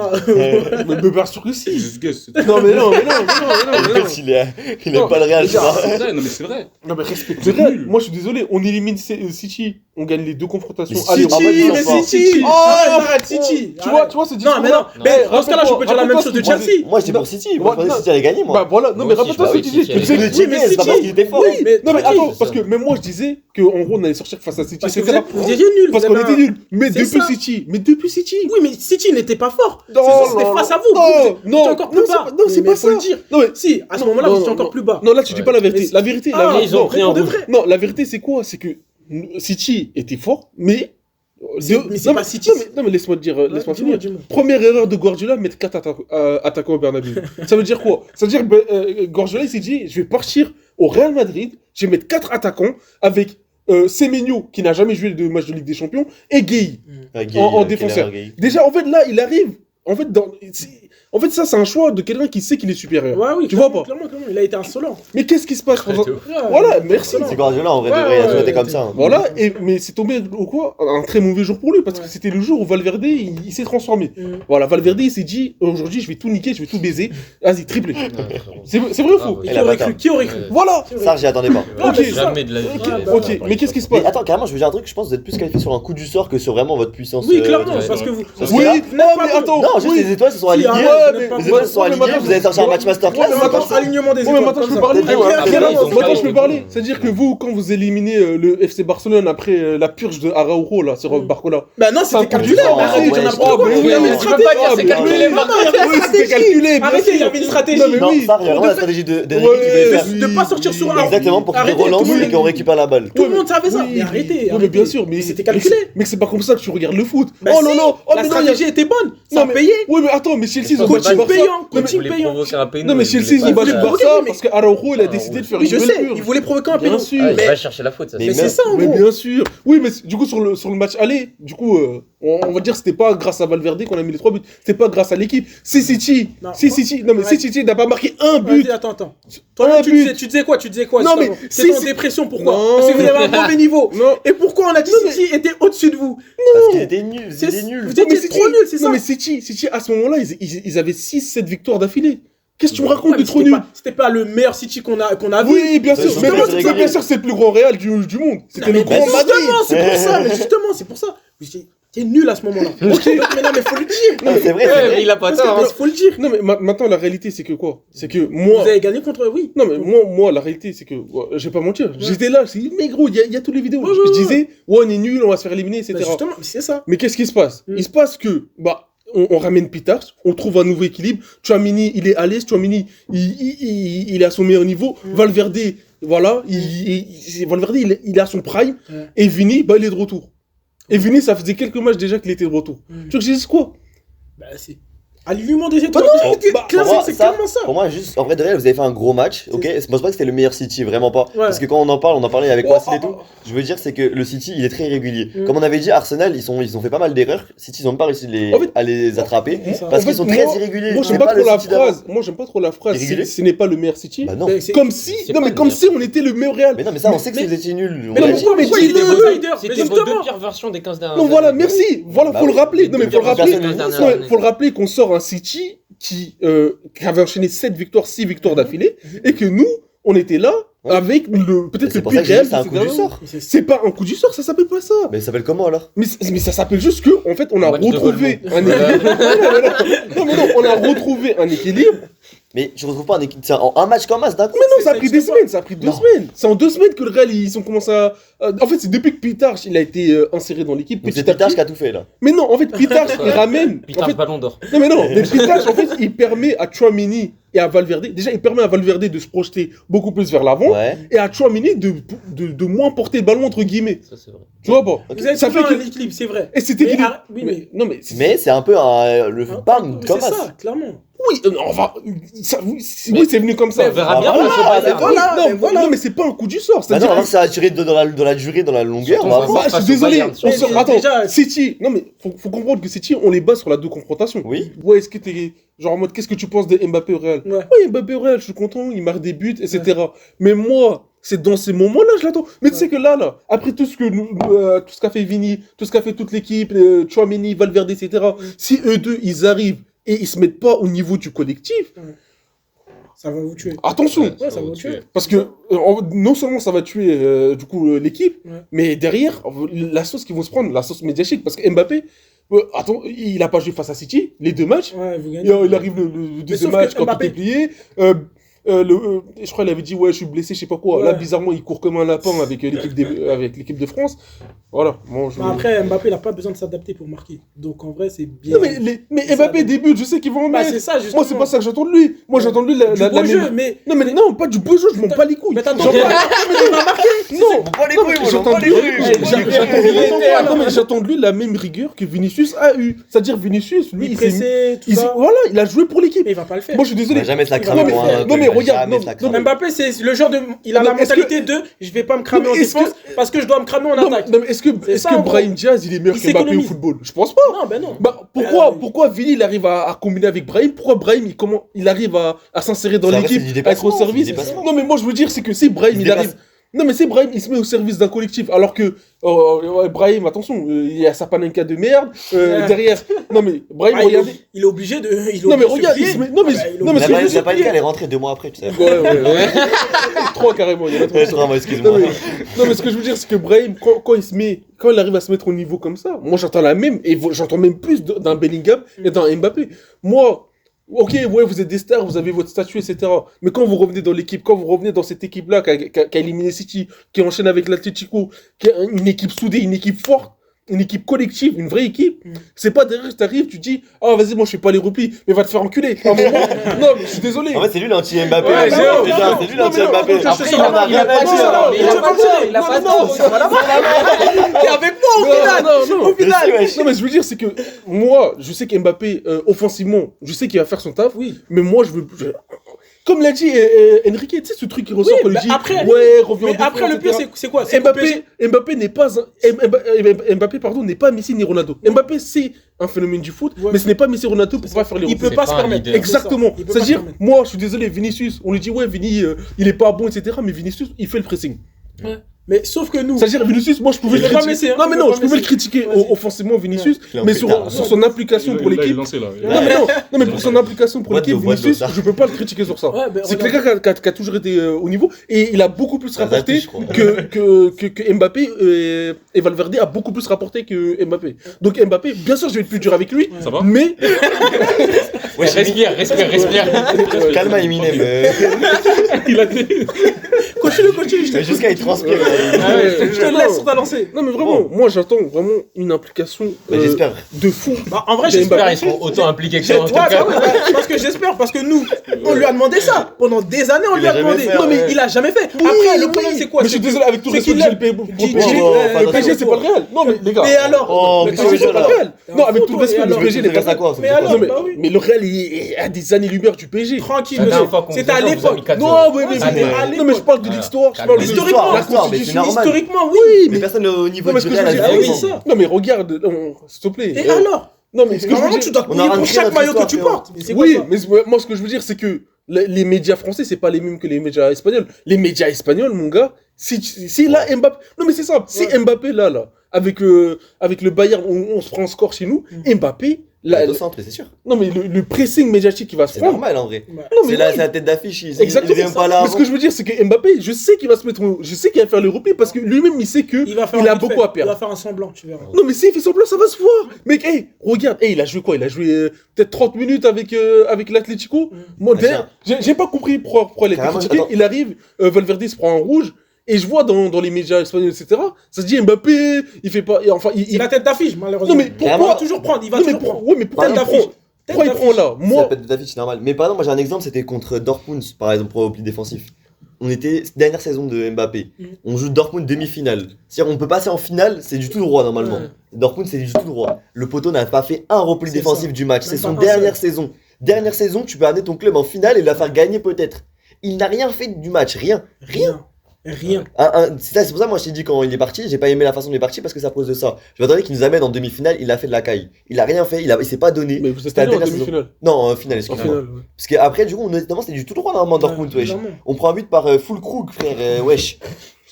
Mais bien sûr que C'est si. juste guess. Non, mais non, mais non, mais non, mais non. Il aime Non, pas le Real, les tu gars, vois. C'est vrai, non, mais c'est vrai. Non, mais respecte C'est le Real. nul. Moi, je suis désolé, on élimine City, on gagne les deux confrontations. Mais Allez, City, on va City, dire mais ça. City. Oh, Arrête, City. Tu vois, c'est Non, mais non. Non. Mais dans ce cas-là, je peux dire la même chose de Rappelle-toi, Chelsea. Moi, j'étais pour City. Moi, je pensais que Non. City allait gagner, moi. Bah voilà, non Moi mais aussi, rappelle-toi bah ce oui, que tu disais. City, Tu disais elle que- Je Oui, mais c'est pas City- parce qu'il était fort. Oui, mais Non mais tranquille. attends, parce que même moi je disais qu'en gros on allait sortir face à City, Parce que etc. vous étiez nuls. Parce vous qu'on avez était un- nuls. Mais C'est depuis ça. City, mais depuis City. Oui, mais City n'était pas fort. Non, C'était non, face à non, vous. non, Vous étiez non, encore plus non, bas. c'est pas- non, c'est Mais pas faut le ça. dire. Non mais Si, à ce Non, moment-là, non, vous étiez non, encore non. plus bas. non là tu dis Ouais. pas la vérité. Mais La vérité, Ah, la Mais ils ont non, pris un pour de rouge. vrai. non la vérité c'est quoi? C'est que City était fort, mais Mais c'est non, pas City. non mais laisse-moi te dire, laisse-moi Dis-moi, finir. dis-moi. Première erreur de Guardiola, mettre 4 attaquants au Bernabéu. Ça veut dire quoi? Ça veut dire que Guardiola il s'est dit, je vais partir au Real Madrid, je vais mettre 4 attaquants avec Semenyo qui n'a jamais joué de match de Ligue des Champions et Gueye. Ouais, Gueye, en quelle défenseur. erreur, Gueye. Déjà en fait là il arrive, en fait ça c'est un choix de quelqu'un qui sait qu'il est supérieur. Ouais, oui, Tu vois clairement, pas? clairement, il a été insolent. Mais qu'est-ce qui se passe pendant... Très tôt. Voilà, merci. C'est Guardiola, en vrai, de Ouais, vrai, il a toujours ouais, été comme ouais. ça. hein. Voilà, mais c'est tombé au quoi? Un très mauvais jour pour lui, parce que Ouais. c'était le jour où Valverde, il s'est transformé. Mm. Voilà, Valverde, il s'est dit, aujourd'hui, je vais tout niquer, je vais tout baiser. Vas-y, triplé. Ouais, frérot. C'est vrai ou Ah, faux? ouais. Et Et qui la aurait bataille. cru? Qui aurait cru? Ouais. Voilà. Ça, j'y attendais pas. Ah, Ok. mais ça. Jamais de la vie. Ok, j'allais ok, faire mais qu'est-ce qui se Mais passe? attends, carrément, je veux dire un truc, je pense que vous êtes plus qualifié sur un coup du sort que sur vraiment votre puissance. Oui, clairement, ouais, parce ouais. que vous. Parce Oui, que là- non, mais attends. Non, juste oui. les étoiles se sont Si, alignées. arrête, vous n'êtes pas Les bon. autres sont alignés, vous allez sortir un match masterclass. Ouais, mais c'est maintenant, pas ça. alignement des Ouais, mais étoiles. maintenant, je comme peux ça. parler. Ouais, Ouais, après, non, ils ont maintenant, pas je peux été parler. bons. C'est-à-dire que vous, quand vous éliminez le FC Barcelone après la purge de Araujo, là, sur Barcola. Bah non, C'est un c'était calculé, coup du mais arrêtez, sort, j'en ai ouais, pas ouais, Il y avait une tu peux pas dire c'est stratégie. calculé, Non, non, il y avait une Oui, c'était stratégie. calculé. bien Arrêtez, il y sûr. avait une stratégie. Non, mais Non, oui. ça, il y a vraiment la stratégie d'Enrique qui voulait faire. De pas sortir sur un. Exactement, pour qu'ils Arrêtez, relancent tout le monde- et qu'on récupère la balle. Tout le monde savait ça. Oui, Mais arrêtez. oui, mais bien sûr, mais c'était calculé. Mais c'est pas comme ça que tu regardes le foot. Bah Oh si, non, non, oh la mais non, il y a- stratégie était bonne. Ça Non, a mais- payé. Oui, mais attends, mais Chelsea, ils ont Coaching battu Barça. payant, Non, mais- coaching voulait payant. provoquer un péno. Non, mais Chelsea, ils ont battu pas- Barça mais- parce qu'Araujo, il a décidé de faire Oui, une je nouvelle sais. purge. Il voulait provoquer un Bien péno. sûr. Il Mais- va chercher la faute, ça. Mais Mais c'est c'est ça, en Mais gros. bien sûr. Oui, mais du coup, sur le match aller, du coup, on va dire que c'était pas grâce à Valverde qu'on a mis les 3 buts. C'était pas grâce à l'équipe. Si City, Non, si quoi City, non mais si Ouais. City n'a pas marqué un but. Vas-y, attends. Un Toi, but. tu disais quoi Non, mais C'est en si- dépression, pourquoi Non. Parce que vous avez un mauvais niveau. Non. Et pourquoi on a dit Non, mais- City était au-dessus de vous Parce qu'ils étaient nuls, ils C'est- étaient nuls. vous Non, mais étiez trop nuls, c'est ça. Non mais City, à ce moment-là, ils avaient 6-7 victoires d'affilée. Qu'est-ce que tu me racontes Ouais, de mais trop c'était nul? pas- C'était pas le meilleur City qu'on a vu. Oui, bien sûr. Ils sont Mais tous bien réguliers. sûr, bien sûr, c'est le plus grand Real du monde. C'était Non, le mais grand Madrid. justement, c'est pour ça. Mais justement, c'est pour ça. T'es nul à ce moment-là. Mais non, mais faut le dire. Non, mais c'est vrai, c'est Ouais, vrai. mais il a pas Parce que- tort. hein. Faut le dire. Non mais maintenant la réalité c'est que quoi? C'est que Vous moi. avez gagné contre. Oui. Non mais moi la réalité c'est que je vais pas mentir. J'étais là, j'ai dit mais gros, il y a toutes les vidéos. Ouais, Je ouais, disais ouais on est nul, on va se faire éliminer, etc. Bah, justement, c'est ça. Mais qu'est-ce qui se passe? Mm. Il se passe que bah on ramène Peters, on trouve un nouveau équilibre. Chouamini il est à l'aise, Chouamini il est à son meilleur niveau. Valverde voilà, Valverde il est à son prime. Ouais. Et Vini bah il est de retour. Et Vini ça faisait quelques matchs déjà qu'il était de retour. Tu veux que je dise quoi? Bah, c'est. Alignement des étoiles. non, bah, Clairement, pour moi, c'est ça- clairement ça. Pour moi, juste, en vrai de réel, vous avez fait un gros match, ok? Je pense pas que c'était le meilleur City, vraiment pas. Parce que quand on en parlait avec Wassil et tout. Je veux dire, c'est que le City, il est très irrégulier. Mm. Comme on avait dit, Arsenal, ils ont fait pas mal d'erreurs. City, ils ont pas réussi En fait- à les attraper. C'est ça. Parce En qu'ils fait, sont très moi- irréguliers. Moi C'est j'aime pas trop le la City d'avant. phrase. Moi j'aime pas trop la phrase. Irrégulier Ce n'est pas le meilleur City. Bah non. Mais c'est- Comme si, c'est non pas mais le comme meilleur. si on était le meilleur Real. Mais non, mais ça, on sait que mais- vous étiez nuls. mais non, pourquoi mais pourquoi dis-le. il est outsider? Mais C'était vos justement. deux pires versions des 15 dernières Non années. voilà, merci. Voilà, Bah faut le oui. rappeler. Non mais faut le Personne rappeler. les 15 dernières Faut années. le rappeler qu'on sort un City qui avait enchaîné 7 victoires, 6 victoires d'affilée, et que nous, on était là Ouais. avec peut-être C'est le pour ça pire que j'ai Real. dit c'est un de coup ces du derniers sort. C'est pas un coup du sort, ça s'appelle pas ça. Mais ça s'appelle comment alors? Mais ça s'appelle juste que, en fait, on a Match de retrouvé Golemont. un équilibre. Non mais non, on a retrouvé un équilibre. Mais tu retrouves pas en un match comme ça d'un coup? Mais non, ça a ça pris des existe semaines, ça a pris 2 Non. semaines. C'est en 2 semaines que le Real, ils ont commencé à... En fait, c'est depuis que Pitarch, il a été inséré dans l'équipe, Donc c'est petit à Pitarch petit. qui a tout fait là. Mais non, en fait, Pitarch, il ramène... Putain, En fait, ballon d'or. non, mais Pitarch, en fait, il permet à Chouamini et à Valverde... Déjà, il permet à Valverde de se projeter beaucoup plus vers l'avant, Ouais. et à Chouamini de moins porter le ballon, entre guillemets. Ça, c'est vrai. Tu vois pas? Vous avez Ça trouvé fait un que... équilibre, c'est vrai. Et c'était... Mais oui, mais. Non, mais... Mais c'est un peu le Hein, bam c'est comme ça. ça, clairement. Oui, on va... Oui, c'est venu comme ça. On verra Ah, bien. voilà, parce que mais Bayern- voilà. Non, mais voilà. non, mais c'est pas un coup du sort. Bah C'est-à-dire... non, alors que ça a duré dans la durée, dans la longueur. Surtout, on va on voir. Ouais, je face suis au désolé. Bayern, On mais sort... déjà- Attends, déjà- City. Non mais faut comprendre que City, on les base sur la 2 confrontations. Oui. Ouais, est-ce que t'es genre en mode qu'est-ce que tu penses de Mbappé au Real? Ouais. Oui, Mbappé au Real, je suis content, il marque des buts, etc. Mais moi, c'est dans ces moments-là je l'attends. Mais tu sais que là, après tout ce que tout ce qu'a fait Vini, tout ce qu'a fait toute l'équipe, Chouameni, Valverde, etc. Si eux deux ils arrivent et ils se mettent pas au niveau du collectif, Ça va vous tuer. attention. Ouais, ça va vous tuer. Parce que non seulement ça va tuer du coup l'équipe, Ouais. mais derrière la sauce qu'ils vont se prendre, la sauce médiatique, parce que Mbappé, attends, il a pas joué face à City les 2 matchs. Ouais, vous Et, gagnez. il arrive le deuxième sauf que match quand Mbappé- tout est plié. Je crois qu'il avait dit ouais je suis blessé, je sais pas quoi. Ouais. Là bizarrement il court comme un lapin avec l'équipe de France. Voilà. Moi, je... Bah, après, Mbappé, il a pas besoin de s'adapter pour marquer. Donc en vrai, c'est bien. Non, mais C'est Mbappé ça. débute, je sais qu'il va en Bah, mettre. c'est ça, justement. Moi c'est pas ça que j'attends de lui. Moi j'attends de lui Du beau jeu, mais. Non mais non, pas du beau jeu, je m'en bats les couilles. Mais t'attends, J'en mais- bats- mais il va marquer. Non, Pas les couilles, moi, j'attends pas de les lui. couilles. J'attends de lui la même rigueur que Vinicius a eu. C'est-à-dire Vinicius, lui, Il il s'est pressé, tout il- ça. voilà, il a joué pour l'équipe. Mais il va pas le faire. Moi je suis Il désolé. va jamais se la Non, cramer mais- pour un. non, mais il va regarde, jamais non, se la non, cramer. Mbappé, c'est le genre de. Il a Non, la mais est-ce mentalité de je vais pas me cramer Non, en mais est-ce défense parce que je dois me cramer en Non, attaque. mais est-ce C'est ça, que en gros. Brahim Diaz il est meilleur Il que Mbappé au s'économise. football? Je pense pas. Non, ben non. Bah, pourquoi Vini il arrive à combiner avec Brahim? Pourquoi Brahim il arrive à s'insérer dans C'est vrai, l'équipe, c'est du à être au dépassement, service? c'est du dépassement. Non mais moi je veux dire c'est que si Brahim Il il dépasse. arrive. Non mais c'est Brahim il se met au service d'un collectif alors que Brahim attention il y a sa panenka de merde Ouais. derrière. Non mais Brahim Ah, regardez. il est obligé de. il est Non mais obligé de regarde se il se plier. met. Non mais Ah, bah, il est non mais obligé ce que je veux La dire- Panenka, elle est rentrée 2 mois après, tu sais. Ouais. 3 carrément il y en a trop. Ouais, moi, excuse-moi. Non mais ce que je veux dire c'est que Brahim quand il arrive à se mettre au niveau comme ça, moi j'entends la même et j'entends même plus d'un Bellingham et d'un Mbappé. Moi Ok, ouais, vous êtes des stars, vous avez votre statut, etc. Mais quand vous revenez dans l'équipe, quand vous revenez dans cette équipe-là qui a éliminé City, qui enchaîne avec l'Atlético, qui est une équipe soudée, une équipe forte, une équipe collective, une vraie équipe, c'est pas derrière, t'arrives, tu dis, ah vas-y, moi je fais pas les replis, mais va te faire enculer. À un moment, non, mais je suis désolé. En fait, c'est lui l'anti-Mbappé. Ouais, déjà, non, déjà, non, c'est lui non, l'anti-Mbappé. mais non, Après, Il en a il a rien pas à de dire. tort, mais il a pas de tort, il a pas de tort. T'es avec moi au final. Non, Au final. non, mais je veux dire, c'est que moi, je sais qu'Mbappé, offensivement, je sais qu'il va faire son taf, Oui. mais moi, comme l'a dit Enrique, tu sais, ce truc qui ressort Oui, quand il mais dit, après- ouais, reviens Mais en après, le défense, pire, etc. c'est quoi? C'est qu'au PSG, Mbappé n'est pas Mbappé, pardon, n'est pas Messi ni Ronaldo. Mbappé, c'est un phénomène du foot, Ouais. mais ce n'est pas Messi Ronaldo pour pouvoir faire les il peut replis. pas C'est se pas un permettre. leader. Exactement. Il peut pas C'est-à-dire, se permettre. moi, je suis désolé, Vinicius, on lui dit, ouais, Vini, il est pas bon, etc. Mais Vinicius, il fait le pressing. Mais sauf que nous. C'est-à-dire, Vinicius, moi, je pouvais Il le est pas critiquer. Messi, hein, Non, mais il est non, pas je pouvais le Messi. critiquer Vas-y. offensivement, Vinicius, Il est en mais pétard. sur son implication pour Là, il est l'équipe. lancé, là. Non, mais pour son implication pour Boîte de- l'équipe, boîte de Vinicius, ça. je peux pas le critiquer sur ça. Ouais, ben, C'est regarde. quelqu'un qui a toujours été au niveau et il a beaucoup plus Ah, rapporté je crois. que Mbappé et Valverde a beaucoup plus rapporté que Mbappé. Donc Mbappé, bien sûr, je vais être plus dur avec lui, Ouais. mais Ouais, Respire. Calme, Eminem. il a des... Continue, je te Jusqu'à il transpire. je te laisse sur ta lancée. Non mais vraiment, moi j'attends vraiment une implication Mais j'espère. de fou. Bah, en vrai, J'espère, j'espère. Ils seront autant impliqués que Ouais, toi en tout cas. parce que j'espère, parce que nous, on lui a demandé ça. Pendant des années, on Il lui a a jamais demandé. fait, Non, mais ouais. il a jamais fait. Oui, Après, le problème, oui. c'est quoi? Mais je suis désolé, avec tout le c'est respect qu'il que a- j'ai le pour J'ai- PSG, j'ai- le PSG c'est pas le Real. Non mais les gars. Mais alors Oh, Le mais PSG c'est pas le Real. Non, avec tout le respect, le PSG n'est pas ça quoi Mais alors, Non, mais, bah oui. mais le Real est à des années-lumière du PSG. Tranquille, La dernière monsieur. fois qu'on C'était à vous a mis l'époque. 4-0. Non, mais, C'était à non, mais je l'époque. parle de l'histoire. Je parle de Historiquement, la l'histoire, mais c'est constitution. normal. Historiquement, oui. Oui, Mais mais personne au niveau non, mais du ce que je veux Real dire, a Ah oui, raison. ça. non mais regarde, s'il te plaît. Et alors Non mais ce que je veux Normalement, dire, tu dois on a payer pour raconté chaque notre maillot que histoire, tu frérot. portes. Mais c'est quoi oui, ça mais moi ce que je veux dire c'est que les médias français c'est pas les mêmes que les médias espagnols. Les médias espagnols, mon gars, si là Mbappé, non mais c'est simple, si Mbappé là avec le Bayern on se prend un score chez nous, Mbappé là, Au centre, c'est sûr. non mais le pressing médiatique qui va se C'est prendre. normal en vrai. Bah, Non, mais C'est oui. la tête d'affiche. Il Exactement. vient pas là. Mais ce que je veux dire, c'est que Mbappé, je sais qu'il va se mettre, je sais qu'il va faire le repli parce que lui-même, il sait que Il va faire il un a vite beaucoup fait. à perdre. Il va faire un semblant, tu verras. Non, mais s'il fait semblant, ça va se voir. Mec, hey, regarde, hey, il a joué quoi? Il a joué peut-être 30 minutes avec l'Atlético. Moi, Ah, d'ailleurs, j'ai pas compris pourquoi il a été Carrément, critiqué. attends. Il arrive, Valverde se prend un rouge. Et je vois dans les médias espagnols, etc., ça se dit Mbappé, il fait pas. Enfin, C'est la tête d'affiche, malheureusement. Non, mais Il va pourquoi toujours prendre. Il va Non, mais toujours prendre. ouais, mais pourquoi Tête il d'affiche. prend Pourquoi il Tête prend là C'est la Moi, tête d'affiche, c'est normal. Mais par exemple, moi j'ai un exemple, c'était contre Dortmund, par exemple, pour le repli défensif. On était dernière saison de Mbappé. On joue Dortmund demi-finale. C'est-à-dire on peut passer en finale, c'est du tout droit normalement. Ouais. Dortmund c'est du tout droit. Le poteau n'a pas fait un repli C'est défensif ça. du match. Même C'est son pas un dernière saison. Dernière saison, tu peux amener ton club en finale et la faire gagner peut-être. Il n'a rien fait du match, rien. Rien. C'est pour ça moi je t'ai dit quand il est parti, j'ai pas aimé la façon dont il est parti parce que c'est à cause de ça. Je m'attendais qu'il nous amène en demi-finale, il a fait de la caille. Il a rien fait, il s'est pas donné. mais vous êtes C'était la allé en dernière saison. demi-finale. Non, en finale, En excuse-moi. finale, ouais. Parce qu'après, du coup, honnêtement, c'était du tout droit normalement Dortmund, wesh. Clairement. On prend un but par full Krug, frère, wesh.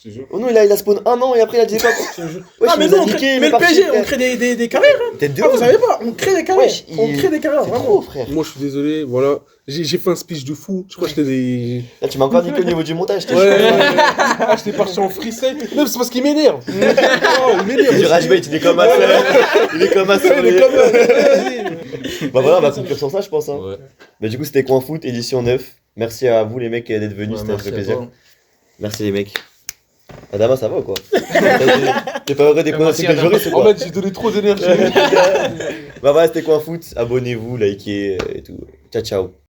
Je te jure. Oh non, il a spawn un an et après il a dit quoi Je te jure. Wesh, Ah, mais il nous nous, a on niqué, crée, il mais est le parti, PSG, on frère. crée des carrières. Hein. Tête de Ah, vous ouf. savez pas, on crée des carrières. Wesh, On crée des carrières, C'est vraiment. trop, frère. Moi, je suis désolé, voilà. J'ai fait un speech de fou. Je crois que j'étais des. Là, tu m'as encore niqué au niveau du montage, t'es Ouais, chaud. ah, j'étais parti en freestyle. Non, c'est parce qu'il m'énerve. Oh, il C'est m'énerve. du rage bait, il est comme un seul. Il est comme un seul. Il est comme. Vas-y. Bah voilà, on va conclure sur ça, je pense. Hein. Ouais. Mais du coup, c'était Coin Foot, édition 9. Merci à vous, les mecs, d'être venus, Ouais, c'était un merci vrai à plaisir. toi. Merci, les mecs. Adama, ça va ou quoi T'es pas heureux des pronostics de Merci, jury, c'est En quoi fait, j'ai donné trop d'énergie. Bah voilà, c'était Coin Foot. Abonnez-vous, likez et tout. Ciao, ciao.